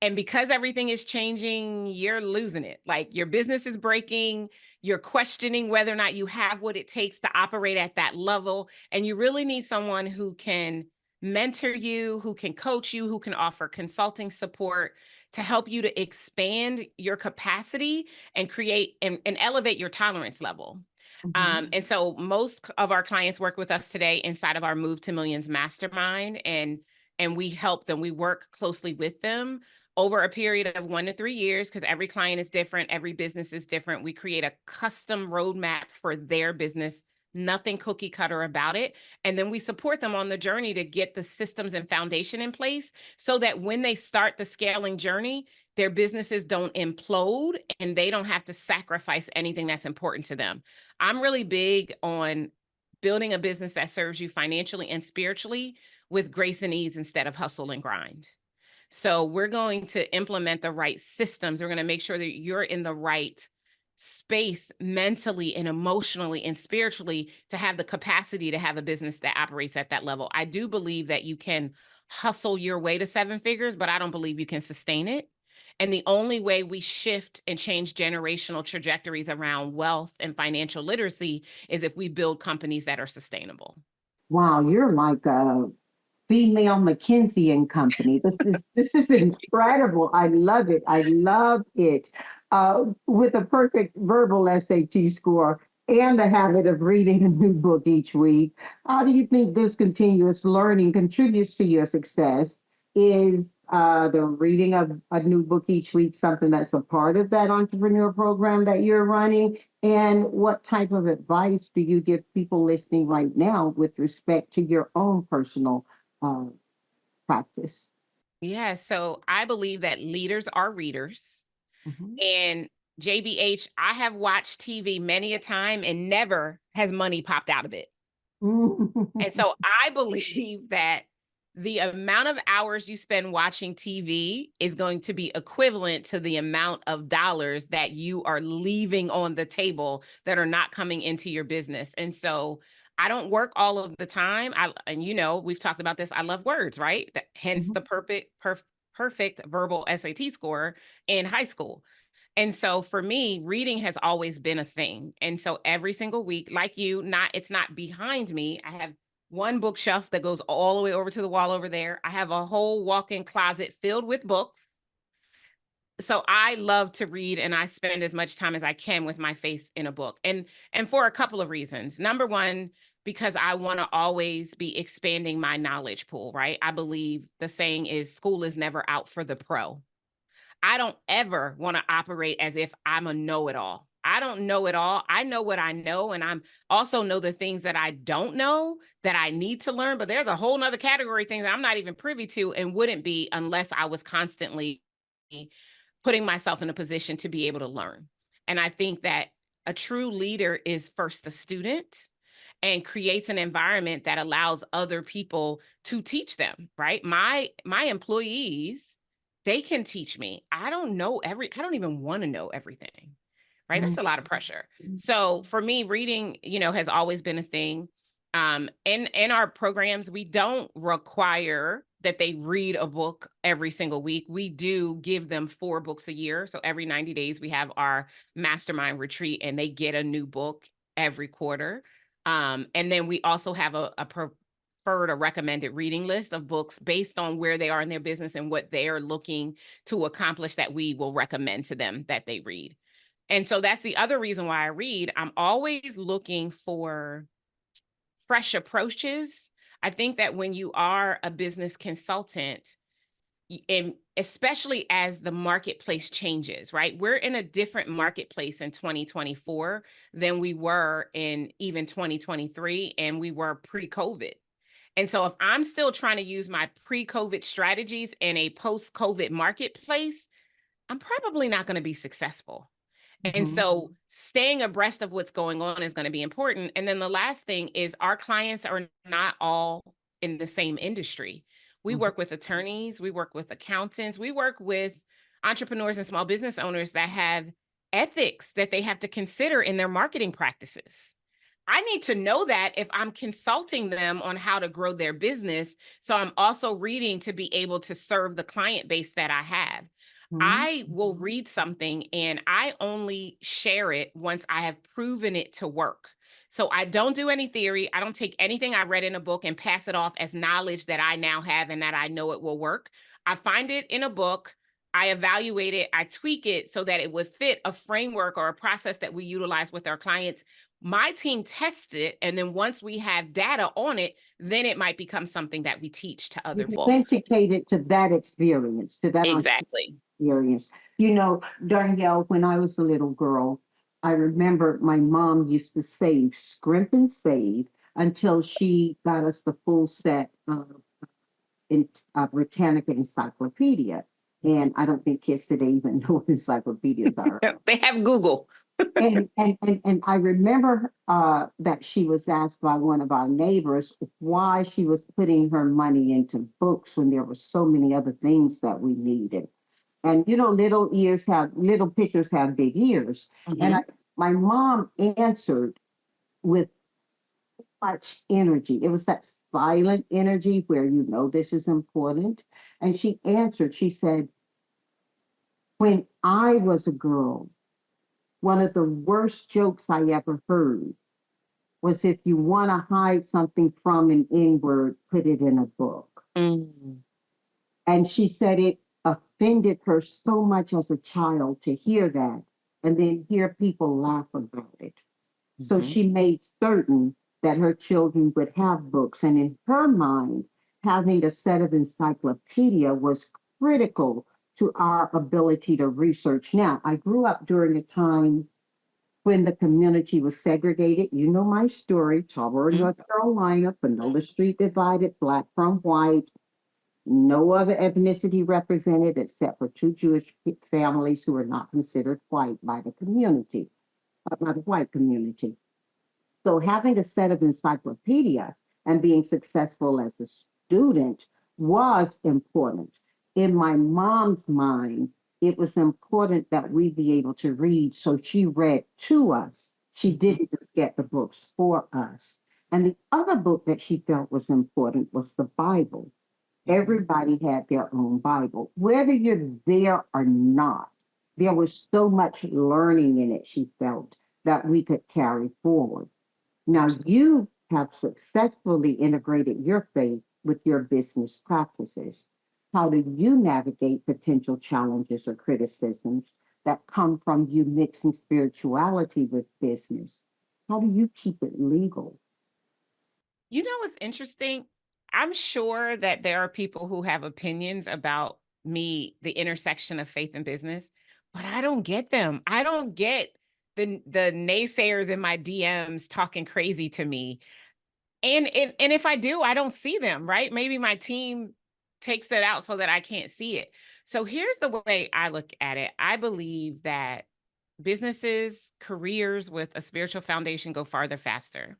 Speaker 2: And because everything is changing, you're losing it. Like your business is breaking, you're questioning whether or not you have what it takes to operate at that level. And you really need someone who can mentor you, who can coach you, who can offer consulting support to help you to expand your capacity and create and elevate your tolerance level.
Speaker 1: Mhm.
Speaker 2: And so most of our clients work with us today inside of our Move to Millions mastermind, and we help them. We work closely with them over a period of 1 to 3 years because every client is different, every business is different. We create a custom roadmap for their business, nothing cookie cutter about it. And then we support them on the journey to get the systems and foundation in place so that when they start the scaling journey, their businesses don't implode and they don't have to sacrifice anything that's important to them. I'm really big on building a business that serves you financially and spiritually with grace and ease instead of hustle and grind. So we're going to implement the right systems. We're going to make sure that you're in the right space mentally and emotionally and spiritually to have the capacity to have a business that operates at that level. I do believe that you can hustle your way to 7 figures, but I don't believe you can sustain it. And the only way we shift and change generational trajectories around wealth and financial literacy is if we build companies that are sustainable.
Speaker 1: Wow, you're like a female McKinsey and Company. This is incredible. I love it. I love it. With a perfect verbal SAT score and the habit of reading a new book each week, how do you think this continuous learning contributes to your success? Is the reading of a new book each week something that's a part of that entrepreneur program that you're running? And what type of advice do you give people listening right now with respect to your own personal uh, practice?
Speaker 2: Yeah, so I believe that leaders are readers.
Speaker 1: Mhm.
Speaker 2: And JBH, I have watched TV many a time and never has money popped out of it. And so I believe that the amount of hours you spend watching TV is going to be equivalent to the amount of dollars that you are leaving on the table that are not coming into your business. And so I don't work all of the time. And we've talked about this. I love words, right? Hence
Speaker 1: Mhm.
Speaker 2: the perfect verbal SAT score in high school. And so for me, reading has always been a thing. And so every single week, like you, it's not behind me. I have one bookshelf that goes all the way over to the wall over there. I have a whole walk-in closet filled with books. So I love to read and I spend as much time as I can with my face in a book. And for a couple of reasons. Number one, because I want to always be expanding my knowledge pool, right? I believe the saying is school is never out for the pro. I don't ever want to operate as if I'm a know-it-all. I don't know it all. I know what I know, and I'm also know the things that I don't know that I need to learn. But there's a whole nother category of things that I'm not even privy to and wouldn't be unless I was constantly putting myself in a position to be able to learn. And I think that a true leader is first a student and creates an environment that allows other people to teach them, right? My employees, they can teach me. I don't even want to know everything. Right? That's
Speaker 1: Mhm.
Speaker 2: a lot of pressure. So for me, reading, has always been a thing. In our programs, we don't require that they read a book every single week. We do give them 4 books a year. So every 90 days, we have our mastermind retreat and they get a new book every quarter. And then we also have a preferred or recommended reading list of books based on where they are in their business and what they are looking to accomplish that we will recommend to them that they read. And so that's the other reason why I read. I'm always looking for fresh approaches. I think that when you are a business consultant, and especially as the marketplace changes, right? We're in a different marketplace in 2024 than we were in even 2023 and we were pre-COVID. And so if I'm still trying to use my pre-COVID strategies in a post-COVID marketplace, I'm probably not going to be successful. And
Speaker 1: Mhm.
Speaker 2: so staying abreast of what's going on is going to be important. And then the last thing is our clients are not all in the same industry. We
Speaker 1: Mhm.
Speaker 2: work with attorneys, we work with accountants, we work with entrepreneurs and small business owners that have ethics that they have to consider in their marketing practices. I need to know that if I'm consulting them on how to grow their business. So I'm also reading to be able to serve the client base that I have.
Speaker 1: Mhm.
Speaker 2: I will read something and I only share it once I have proven it to work. So I don't do any theory. I don't take anything I read in a book and pass it off as knowledge that I now have and that I know it will work. I find it in a book. I evaluate it, I tweak it so that it would fit a framework or a process that we utilize with our clients. My team tests it. And then once we have data on it, then it might become something that we teach to other
Speaker 1: You
Speaker 2: people.
Speaker 1: authenticate it to that experience, to that
Speaker 2: Exactly.
Speaker 1: experience. Darnyelle, when I was a little girl, I remember my mom used to save, scrimp and save until she got us the full set in Britannica Encyclopedia. And I don't think kids today even know what encyclopedias are.
Speaker 2: They have Google.
Speaker 1: And I remember that she was asked by one of our neighbors why she was putting her money into books when there were so many other things that we needed. And little pictures have big ears. And
Speaker 2: Mhm.
Speaker 1: my mom answered with much energy. It was that silent energy where this is important. And she answered, she said, When I was a girl, one of the worst jokes I ever heard was if you want to hide something from an N word, put it in a book.
Speaker 2: Mm.
Speaker 1: And she said it offended her so much as a child to hear that and then hear people laugh about it. So
Speaker 2: Mhm.
Speaker 1: she made certain that her children would have books. And in her mind, having a set of encyclopedia was critical to our ability to research. Now, I grew up during a time when the community was segregated. You know my story, Howroyd,
Speaker 2: Mm.
Speaker 1: North Carolina, Panola Street divided, black from white, no other ethnicity represented except for two Jewish families who were not considered white by the community, by the white community. So having a set of encyclopedia and being successful as a student was important. In my mom's mind, it was important that we be able to read. So she read to us. She
Speaker 2: Mhm.
Speaker 1: didn't just get the books for us. And the other book that she felt was important was the Bible.
Speaker 2: Mhm.
Speaker 1: Everybody had their own Bible. Whether you're there or not, there was so much learning in it, she felt, that we could carry forward. Now,
Speaker 2: Absolutely.
Speaker 1: you have successfully integrated your faith with your business practices. How do you navigate potential challenges or criticisms that come from you mixing spirituality with business? How do you keep it legal?
Speaker 2: You know what's interesting? I'm sure that there are people who have opinions about me, the intersection of faith and business, but I don't get them. I don't get the naysayers in my DMs talking crazy to me. And if I do, I don't see them, right? Maybe my team takes that out so that I can't see it. So here's the way I look at it. I believe that businesses, careers with a spiritual foundation go farther faster.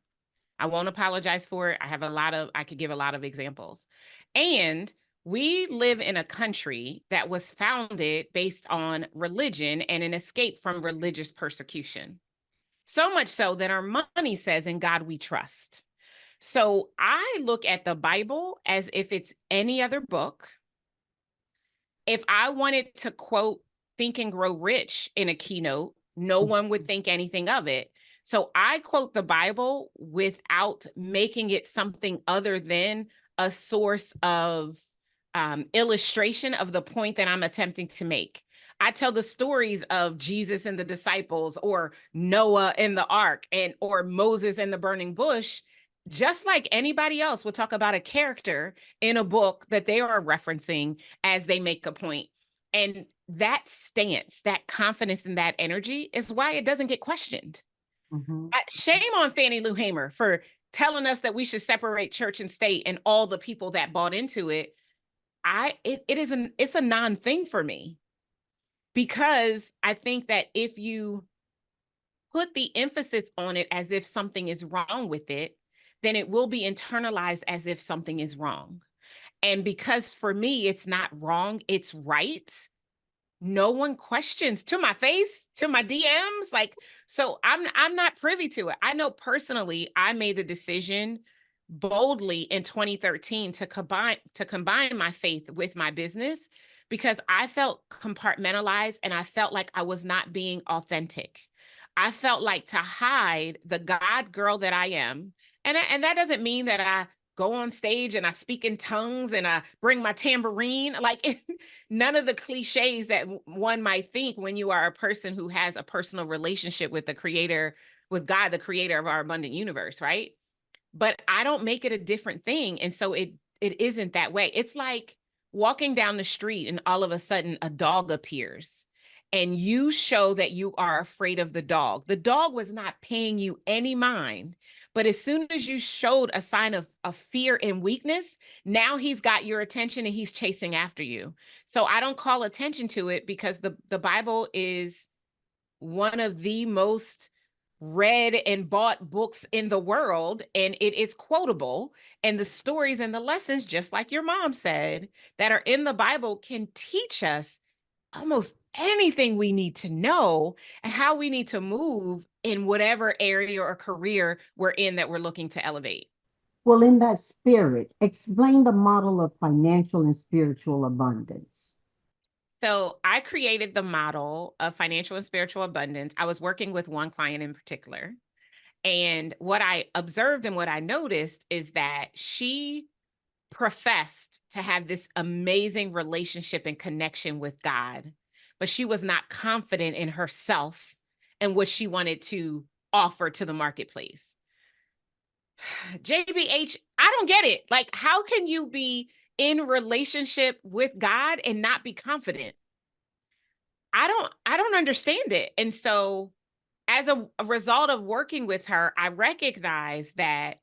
Speaker 2: I won't apologize for it. I could give a lot of examples. And we live in a country that was founded based on religion and an escape from religious persecution. So much so that our money says, "In God we trust." So I look at the Bible as if it's any other book. If I wanted to quote Think and Grow Rich in a keynote, no one would think anything of it. So I quote the Bible without making it something other than a source of illustration of the point that I'm attempting to make. I tell the stories of Jesus and the disciples, or Noah and the ark, and or Moses and the burning bush, just like anybody else will talk about a character in a book that they are referencing as they make a point. And that stance, that confidence, and that energy is why it doesn't get questioned.
Speaker 1: Mhm.
Speaker 2: Shame on Fannie Lou Hamer for telling us that we should separate church and state and all the people that bought into it. It's a non-thing for me, because I think that if you put the emphasis on it as if something is wrong with it, then it will be internalized as if something is wrong. And because for me, it's not wrong, it's right. No one questions to my face, to my DMs. Like, so I'm not privy to it. I know personally, I made the decision boldly in 2013 to combine my faith with my business, because I felt compartmentalized and I felt like I was not being authentic. I felt like to hide the God girl that I am. And that doesn't mean that I go on stage and I speak in tongues and I bring my tambourine. Like, none of the cliches that one might think when you are a person who has a personal relationship with the creator, with God, the creator of our abundant universe, right? But I don't make it a different thing. And so it isn't that way. It's like walking down the street and all of a sudden a dog appears and you show that you are afraid of the dog. The dog was not paying you any mind, but as soon as you showed a sign of fear and weakness, now he's got your attention and he's chasing after you. So I don't call attention to it, because the Bible is one of the most read and bought books in the world, and it is quotable. And the stories and the lessons, just like your mom said, that are in the Bible can teach us almost anything we need to know and how we need to move in whatever area or career we're in that we're looking to elevate.
Speaker 1: Well, in that spirit, explain the model of financial and spiritual abundance.
Speaker 2: So I created the model of financial and spiritual abundance. I was working with one client in particular. And what I observed and what I noticed is that she professed to have this amazing relationship and connection with God, but she was not confident in herself and what she wanted to offer to the marketplace. JBH, I don't get it. Like, how can you be in relationship with God and not be confident? I don't understand it. And so as a result of working with her, I recognized that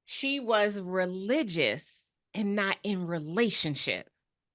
Speaker 2: she was religious and not in relationship.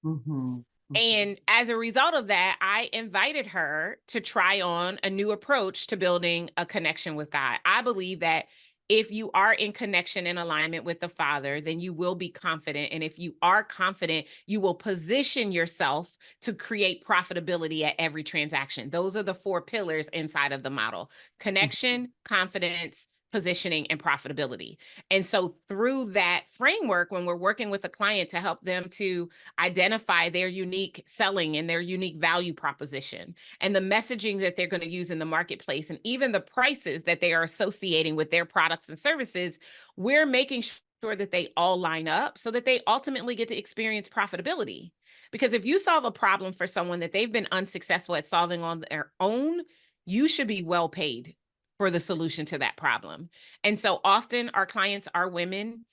Speaker 1: Mm-hmm.
Speaker 2: And as a result of that, I invited her to try on a new approach to building a connection with God. I believe that if you are in connection and alignment with the Father, then you will be confident. And if you are confident, you will position yourself to create profitability at every transaction. Those are the 4 pillars inside of the model: connection, confidence, positioning, and profitability. And so through that framework, when we're working with a client to help them to identify their unique selling and their unique value proposition and the messaging that they're going to use in the marketplace, and even the prices that they are associating with their products and services, we're making sure that they all line up so that they ultimately get to experience profitability. Because if you solve a problem for someone that they've been unsuccessful at solving on their own, you should be well paid for the solution to that problem. And so often our clients are women.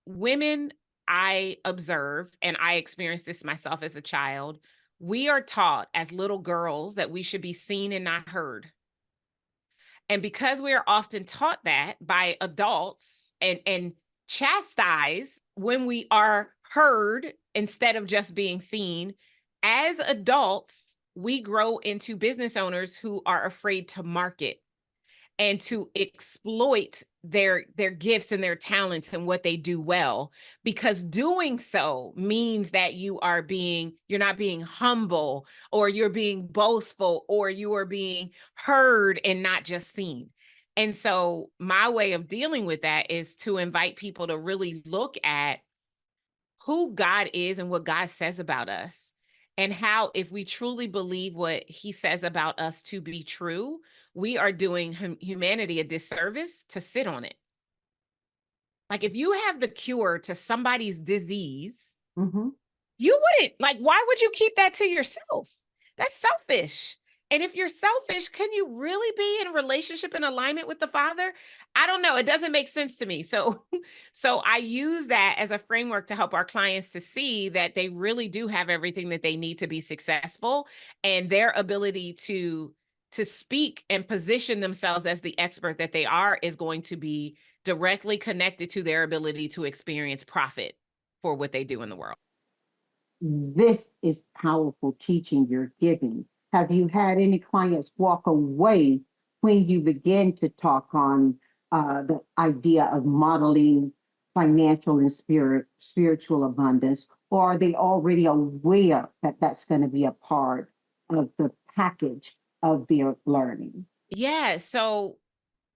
Speaker 2: Women, I observe, and I experienced this myself as a child, we are taught as little girls that we should be seen and not heard. And because we are often taught that by adults and chastised when we are heard instead of just being seen, as adults, we grow into business owners who are afraid to market and to exploit their gifts and their talents and what they do well, because doing so means that you're not being humble, or you're being boastful, or you are being heard and not just seen. And so my way of dealing with that is to invite people to really look at who God is and what God says about us, and how, if we truly believe what he says about us to be true, we are doing humanity a disservice to sit on it. Like, if you have the cure to somebody's disease,
Speaker 1: Mm-hmm.
Speaker 2: you wouldn't, like, why would you keep that to yourself? That's selfish. And if you're selfish, can you really be in relationship and alignment with the Father? I don't know. It doesn't make sense to me. So, so I use that as a framework to help our clients to see that they really do have everything that they need to be successful, and their ability to speak and position themselves as the expert that they are is going to be directly connected to their ability to experience profit for what they do in the world.
Speaker 1: This is powerful teaching you're giving. Have you had any clients walk away when you begin to talk on the idea of modeling financial and spiritual abundance, or are they already aware that that's going to be a part of the package of their learning?
Speaker 2: Yeah. So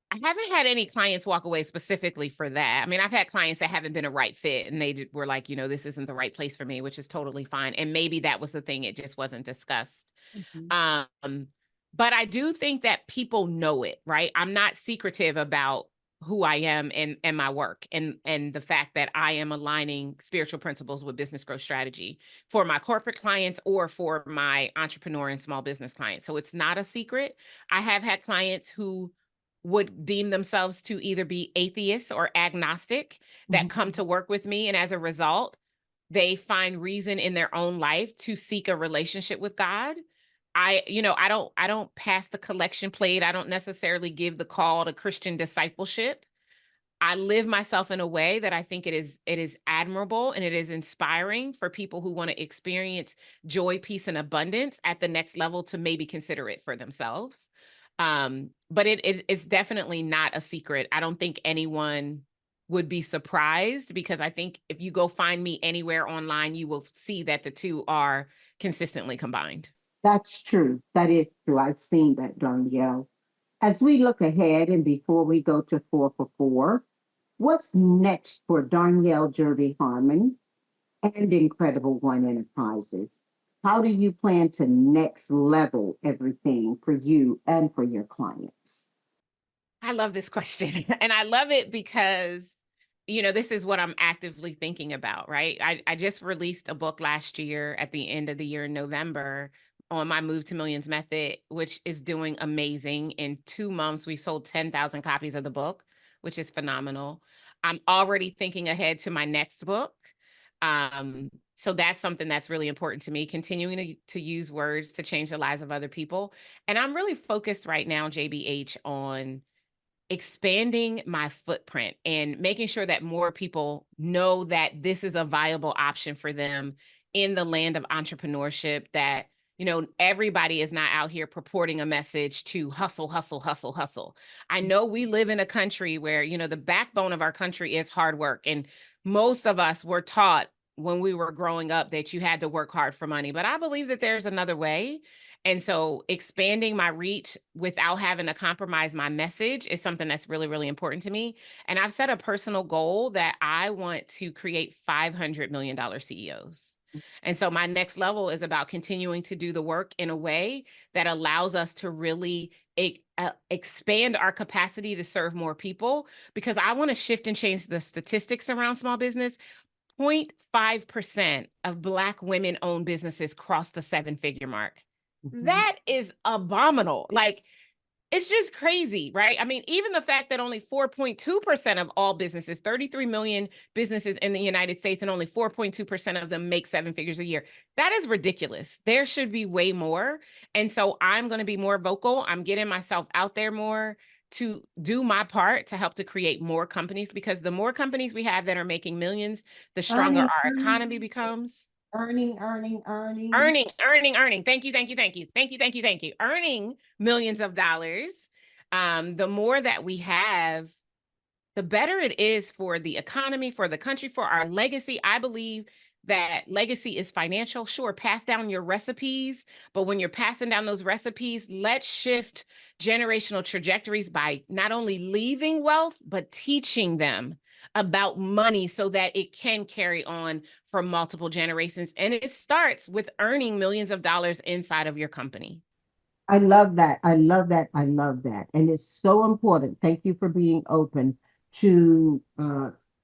Speaker 2: I haven't had any clients walk away specifically for that. I mean, I've had clients that haven't been a right fit, and they were like, this isn't the right place for me, which is totally fine. And maybe that was the thing. It just wasn't discussed.
Speaker 1: Mhm.
Speaker 2: But I do think that people know it, right? I'm not secretive about who I am and my work, and the fact that I am aligning spiritual principles with business growth strategy for my corporate clients or for my entrepreneur and small business clients. So it's not a secret. I have had clients who would deem themselves to either be atheists or agnostic that come to work with me, and as a result, they find reason in their own life to seek a relationship with God. I don't pass the collection plate. I don't necessarily give the call to Christian discipleship. I live myself in a way that I think it is admirable and it is inspiring for people who want to experience joy, peace, and abundance at the next level to maybe consider it for themselves. But it's definitely not a secret. I don't think anyone would be surprised, because I think if you go find me anywhere online, you will see that the two are consistently combined.
Speaker 1: That's true. That is true. I've seen that, Darnyelle. As we look ahead and before we go to 4 for 4, what's next for Darnyelle Jervey Harmon and Incredible One Enterprises? How do you plan to next level everything for you and for your clients?
Speaker 2: I love this question. And I love it because, this is what I'm actively thinking about, right? I just released a book last year at the end of the year in November on my Move to Millions method, which is doing amazing. In 2 months, we sold 10,000 copies of the book, which is phenomenal. I'm already thinking ahead to my next book. So that's something that's really important to me, continuing to use words to change the lives of other people. And I'm really focused right now, JBH, on expanding my footprint and making sure that more people know that this is a viable option for them in the land of entrepreneurship, that everybody is not out here purporting a message to hustle, hustle, hustle, hustle. I know we live in a country where the backbone of our country is hard work, and most of us were taught when we were growing up that you had to work hard for money, but I believe that there's another way. And so expanding my reach without having to compromise my message is something that's really, really important to me. And I've set a personal goal that I want to create $500 million CEOs. And so my next level is about continuing to do the work in a way that allows us to really expand our capacity to serve more people, because I want to shift and change the statistics around small business. 0.5% of Black women-owned businesses cross the seven-figure mark. That is abominable. Like, it's just crazy, right? I mean, even the fact that only 4.2% of all businesses, 33 million businesses in the United States, and only 4.2% of them make seven figures a year, that is ridiculous. There should be way more. And so I'm going to be more vocal. I'm getting myself out there more to do my part to help to create more companies, because the more companies we have that are making millions, the stronger our economy becomes.
Speaker 1: Earning, earning, earning.
Speaker 2: Earning. Thank you, thank you, thank you. Thank you, thank you, thank you. Earning millions of dollars. The more that we have, the better it is for the economy, for the country, for our legacy. I believe that legacy is financial. Sure, pass down your recipes, but when you're passing down those recipes, let's shift generational trajectories by not only leaving wealth, but teaching them about money so that it can carry on for multiple generations. And it starts with earning millions of dollars inside of your company.
Speaker 1: I love that. I love that. I love that. And it's so important. Thank you for being open to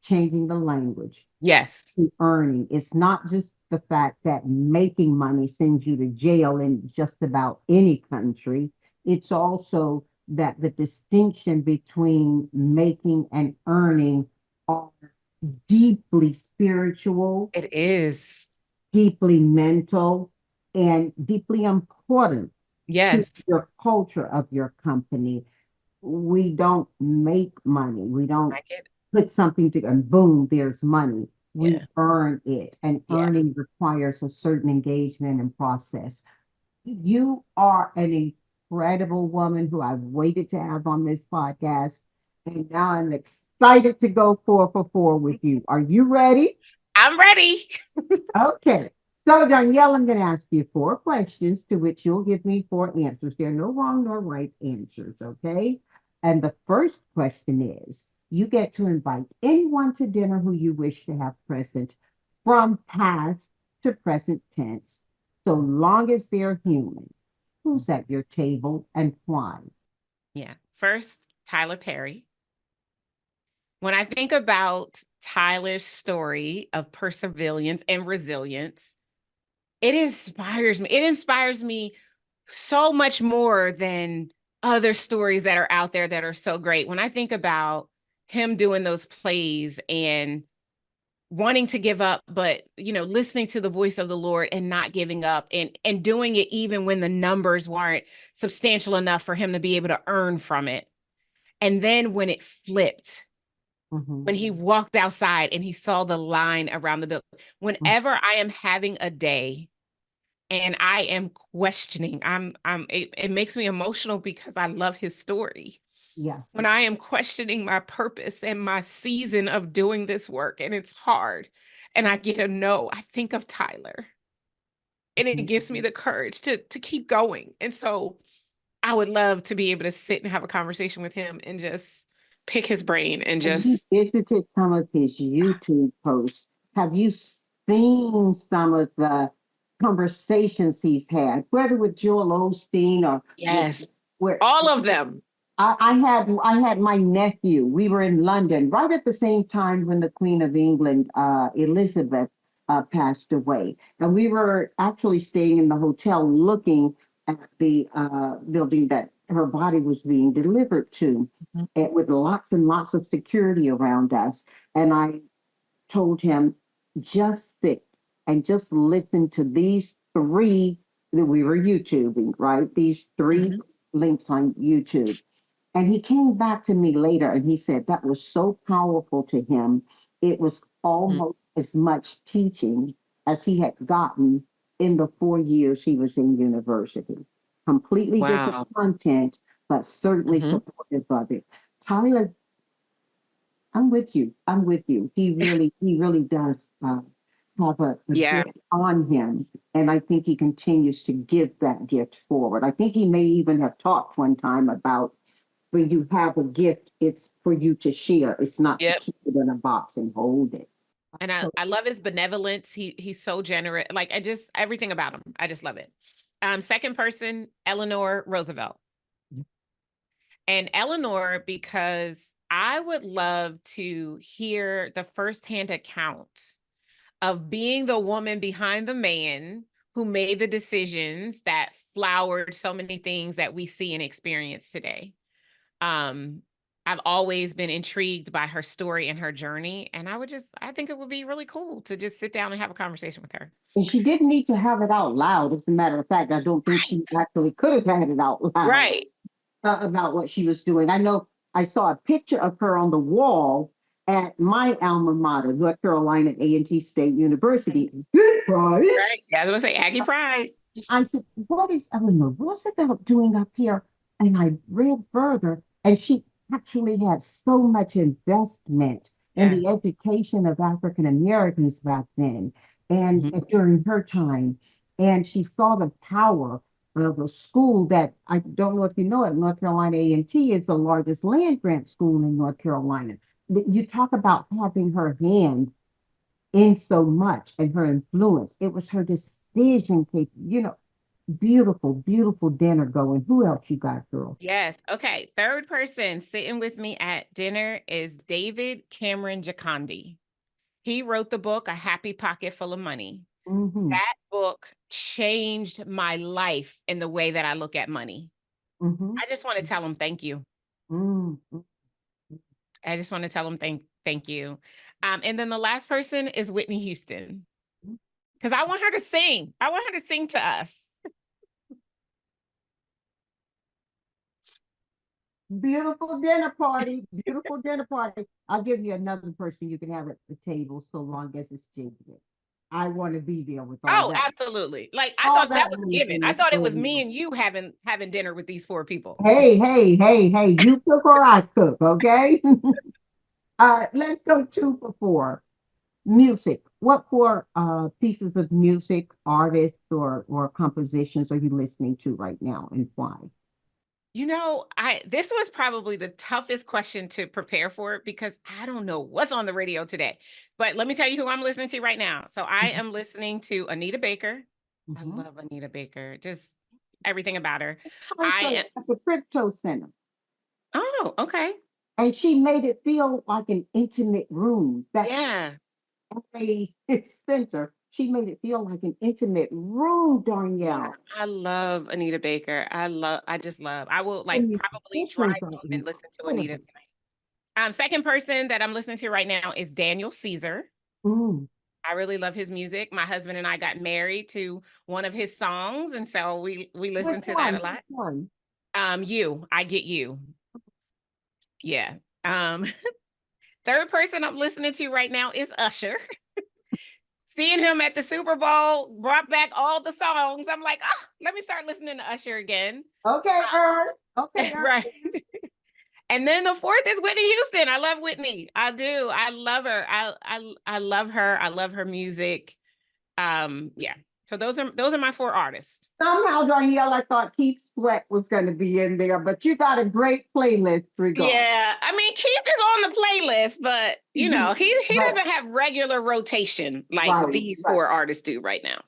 Speaker 1: changing the language
Speaker 2: Yes.
Speaker 1: to earning. It's not just the fact that making money sends you to jail in just about any country. It's also that the distinction between making and earning are deeply spiritual,
Speaker 2: It is.
Speaker 1: deeply mental, and deeply important to
Speaker 2: Yes.
Speaker 1: your culture of your company. We don't make money. We don't
Speaker 2: I get it.
Speaker 1: put something to, and boom, there's money. We
Speaker 2: Yeah.
Speaker 1: earn it, and
Speaker 2: Yeah.
Speaker 1: earning requires a certain engagement and process. You are an incredible woman who I've waited to have on this podcast, and now I'm excited to go 4 for 4 with you. Are you ready?
Speaker 2: I'm ready.
Speaker 1: Okay. So, Darnyelle, I'm going to ask you 4 questions to which you'll give me 4 answers. There are no wrong nor right answers, okay? And the first question is, you get to invite anyone to dinner who you wish to have present from past to present tense, so long as they're human. Who's at your table and why?
Speaker 2: Yeah. First, Tyler Perry. When I think about Tyler's story of perseverance and resilience, it inspires me. It inspires me so much more than other stories that are out there that are so great. When I think about him doing those plays and wanting to give up, but listening to the voice of the Lord and not giving up, and doing it even when the numbers weren't substantial enough for him to be able to earn from it. And then when it flipped, when he walked outside and he saw the line around the building. Whenever I am having a day and I am questioning, it makes me emotional because I love his story.
Speaker 1: Yeah.
Speaker 2: When I am questioning my purpose and my season of doing this work and it's hard and I get a no, I think of Tyler, and it gives me the courage to keep going. And so I would love to be able to sit and have a conversation with him and just pick his brain and
Speaker 1: Have you
Speaker 2: just
Speaker 1: visited some of his YouTube posts? Have you seen some of the conversations he's had, whether with Joel Osteen or
Speaker 2: Yes.
Speaker 1: where
Speaker 2: All of them.
Speaker 1: I had my nephew. We were in London right at the same time when the Queen of England, Elizabeth, passed away, and we were actually staying in the hotel looking at the building that her body was being delivered to,
Speaker 2: Mhm.
Speaker 1: with lots and lots of security around us. And I told him, just sit and just listen to these three that we were YouTubing, right? These three
Speaker 2: Mhm.
Speaker 1: links on YouTube. And he came back to me later and he said that was so powerful to him. It was
Speaker 2: Mhm.
Speaker 1: almost as much teaching as he had gotten in the 4 years he was in university. Completely different
Speaker 2: Wow.
Speaker 1: content, but certainly
Speaker 2: Mhm.
Speaker 1: supportive of it. Tyler, I'm with you. I'm with you. He really does have a
Speaker 2: Yeah.
Speaker 1: gift on him, and I think he continues to give that gift forward. I think he may even have talked one time about when you have a gift, it's for you to share. It's not to
Speaker 2: Yep.
Speaker 1: keep it in a box and hold it.
Speaker 2: And
Speaker 1: So,
Speaker 2: I love his benevolence. He's so generous. Like I just everything about him. I just love it. Second person, Eleanor Roosevelt. And Eleanor, because I would love to hear the firsthand account of being the woman behind the man who made the decisions that flowered so many things that we see and experience today. Um, I've always been intrigued by her story and her journey, and I think it would be really cool to just sit down and have a conversation with her.
Speaker 1: and she didn't need to have it out loud. As a matter of fact, I don't think she
Speaker 2: Right.
Speaker 1: actually could have had it out loud
Speaker 2: Right.
Speaker 1: about what she was doing. I know I saw a picture of her on the wall at my alma mater, North Carolina A&T State University. Right?
Speaker 2: Right. Yeah, I was gonna say Aggie Pride.
Speaker 1: I said, what is Eleanor Roosevelt doing up here? And I read further, and she actually had so much investment in the
Speaker 2: Yes.
Speaker 1: education of African Americans back then and
Speaker 2: Mhm.
Speaker 1: during her time. And she saw the power of a school that I don't know if you know it, North Carolina A&T is the largest land grant school in North Carolina. You talk about having her hand in so much and her influence. It was her decision beautiful, beautiful dinner going. Who else you got, girl?
Speaker 2: Yes. Okay. Third person sitting with me at dinner is David Cameron Jacondi. He wrote the book A Happy Pocket Full of Money.
Speaker 1: Mm-hmm.
Speaker 2: That book changed my life in the way that I look at money.
Speaker 1: Mm-hmm.
Speaker 2: I just want to tell him thank you.
Speaker 1: Mm-hmm.
Speaker 2: I just want to tell him thank you. And then the last person is Whitney Houston because I want her to sing. I want her to sing to us.
Speaker 1: Beautiful dinner party. Beautiful dinner party. I'll give you another person you can have at the table so long as it's genuine. I want to be there with
Speaker 2: Oh, absolutely. Like I
Speaker 1: all
Speaker 2: thought that
Speaker 1: that
Speaker 2: was given. I
Speaker 1: laziness
Speaker 2: thought it was
Speaker 1: going
Speaker 2: me
Speaker 1: on.
Speaker 2: and you having dinner with these four people.
Speaker 1: Hey, hey, hey, hey, you cook or I cook, okay? Let's go 2 for 4. Music. What 4 pieces of music, artists, or compositions are you listening to right now, and why?
Speaker 2: I this was probably the toughest question to prepare for because I don't know what's on the radio today. But let me tell you who I'm listening to right now. So I am listening to Anita Baker. I
Speaker 1: Mm-hmm.
Speaker 2: love Anita Baker. Just everything about her. I
Speaker 1: Concert
Speaker 2: am
Speaker 1: at the Crypto Center,
Speaker 2: Oh, okay.
Speaker 1: and she made it feel like an intimate room. That
Speaker 2: Yeah.
Speaker 1: a center, she made it feel like an intimate room,
Speaker 2: Yeah.
Speaker 1: Darnyelle.
Speaker 2: I love Anita Baker. I just love. I will
Speaker 1: The
Speaker 2: like probably drive
Speaker 1: musicians are
Speaker 2: home and listen to Anita
Speaker 1: incredible.
Speaker 2: tonight. Second person that I'm listening to right now is Daniel Caesar.
Speaker 1: Mm.
Speaker 2: I really love his music. My husband and I got married to one of his songs, and so we
Speaker 1: Which
Speaker 2: listen to that a
Speaker 1: one? Which
Speaker 2: lot.
Speaker 1: one?
Speaker 2: I Get You. Yeah. Um, third person I'm listening to right now is Usher. Seeing him at the Super Bowl brought back all the songs. I'm like, oh, let me start listening to Usher again.
Speaker 1: Okay, Earth. Okay, Earth.
Speaker 2: Right. And then the fourth is Whitney Houston. I love Whitney. I do. I love her. I love her. I love her music. Yeah. So those are my 4 artists.
Speaker 1: Somehow, Darnyelle, I thought Keith Sweat was going to be in there, but you got a great playlist regard.
Speaker 2: Yeah, I mean Keith is on the playlist, but
Speaker 1: Mhm.
Speaker 2: he
Speaker 1: But
Speaker 2: doesn't have regular rotation like
Speaker 1: right,
Speaker 2: these
Speaker 1: right.
Speaker 2: 4 artists do right now.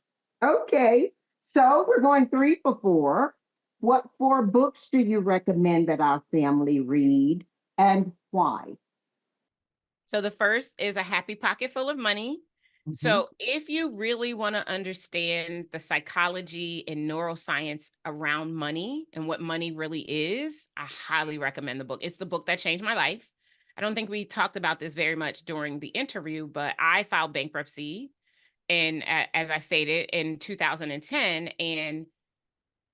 Speaker 1: Okay. So we're going 3 for 4. What 4 books do you recommend that our family read and why?
Speaker 2: So the first is A Happy Pocket Full of Money.
Speaker 1: Mhm.
Speaker 2: So if you really want to understand the psychology and neuroscience around money and what money really is, I highly recommend the book. It's the book that changed my life. I don't think we talked about this very much during the interview, but I filed bankruptcy and as I stated in 2010, and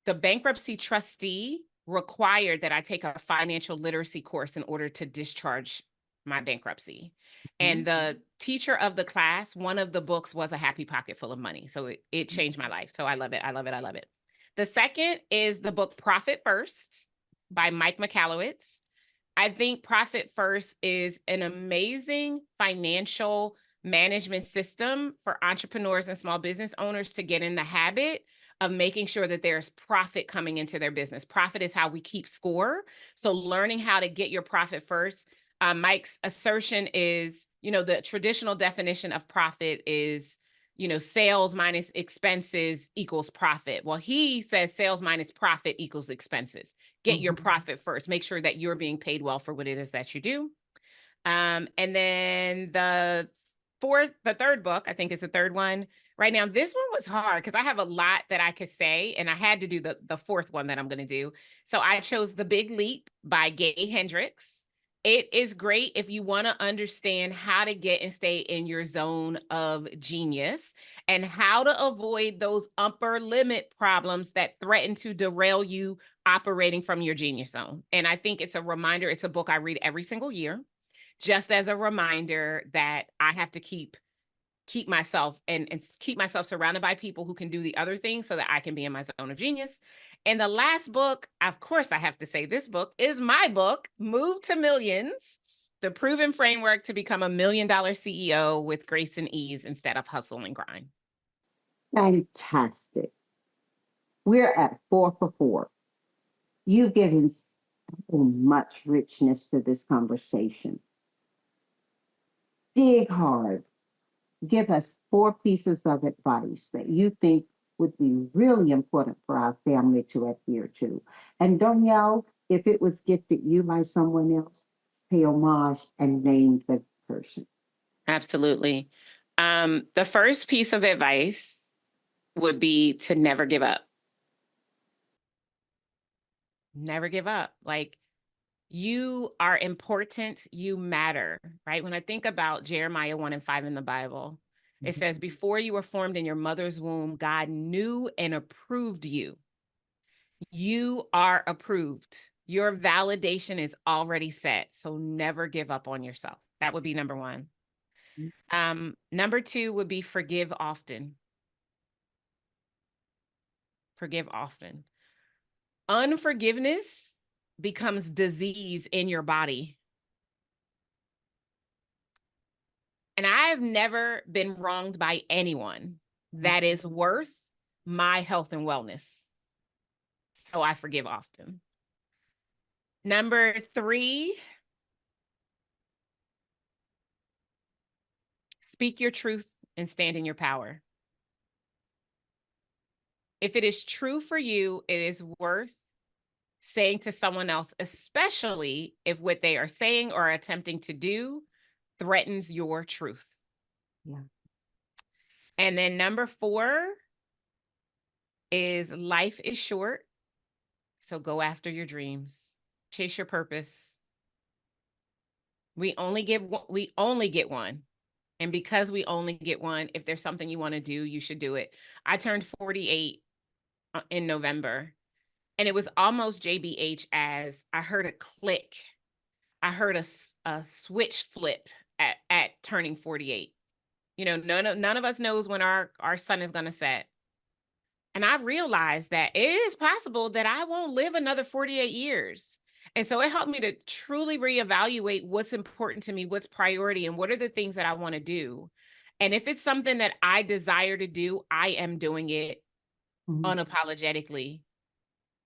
Speaker 2: the bankruptcy trustee required that I take a financial literacy course in order to discharge my bankruptcy. And the teacher of the class, one of the books was A Happy Pocket Full of Money. So it changed my life. So I love it. I love it. I love it. The second is the book Profit First by Mike Michalowicz. I think Profit First is an amazing financial management system for entrepreneurs and small business owners to get in the habit of making sure that there's profit coming into their business. Profit is how we keep score. So learning how to get your profit first. Mike's assertion is, the traditional definition of profit is, sales minus expenses equals profit. Well, he says sales minus profit equals expenses. Get your profit first. Make sure that you're being paid well for what it is that you do. And then the third book, I think is the third one. Right now, this one was hard because I have a lot that I could say, and I had to do the fourth one that I'm going to do. So I chose The Big Leap by Gay Hendricks. It is great if you want to understand how to get and stay in your zone of genius and how to avoid those upper limit problems that threaten to derail you operating from your genius zone. And I think it's a reminder. It's a book I read every single year, just as a reminder that I have to keep myself and keep myself surrounded by people who can do the other things so that I can be in my zone of genius. And the last book, of course, I have to say this book is my book, Move to Millions, the proven framework to become $1 million CEO with grace and ease instead of hustle and grind.
Speaker 1: Fantastic. We're at 4 for 4. You've given so much richness to this conversation. Dig hard. Give us 4 pieces of advice that you think would be really important for our family to adhere to. And Darnyelle, if it was gifted you by someone else, pay homage and name the person.
Speaker 2: Absolutely. The first piece of advice would be to never give up. Never give up. Like, you are important, you matter, right? When I think about Jeremiah 1:5 in the Bible, it says, before you were formed in your mother's womb, God knew and approved you. You are approved. Your validation is already set. So never give up on yourself. That would be number one. Number two would be forgive often. Forgive often. Unforgiveness becomes disease in your body. And I've never been wronged by anyone that is worth my health and wellness. So I forgive often. Number three, speak your truth and stand in your power. If it is true for you, it is worth saying to someone else, especially if what they are saying or attempting to do threatens your truth.
Speaker 1: Yeah.
Speaker 2: And then number four is life is short. So go after your dreams, chase your purpose. We only get one. And because we only get one, if there's something you want to do, you should do it. I turned 48 in November, and it was almost JBH as I heard a click. I heard a switch flip at turning 48. None of us knows when our sun is going to set. And I realized that it is possible that I won't live another 48 years. And so it helped me to truly reevaluate what's important to me, what's priority, and what are the things that I want to do. And if it's something that I desire to do, I am doing it unapologetically.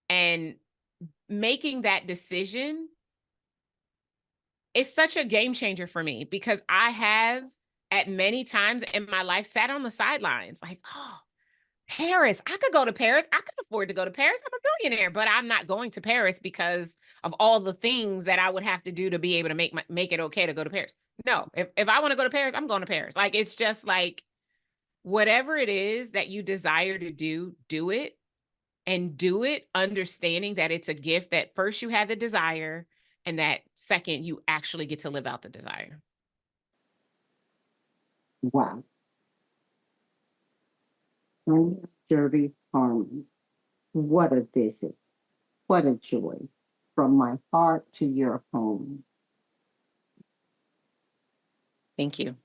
Speaker 2: And making that decision is such a game changer for me because I have at many times in my life sat on the sidelines like, oh, Paris. I could go to Paris. I could afford to go to Paris. I'm a billionaire, but I'm not going to Paris because of all the things that I would have to do to be able to make it okay to go to Paris. No, if I want to go to Paris, I'm going to Paris. Like, it's just like, whatever it is that you desire to do, do it, and do it understanding that it's a gift, that first you have the desire, and that second you actually get to live out the desire.
Speaker 1: Wow. Darnyelle Jervey Harmon. What a visit. What a joy. From my heart to your home.
Speaker 2: Thank you.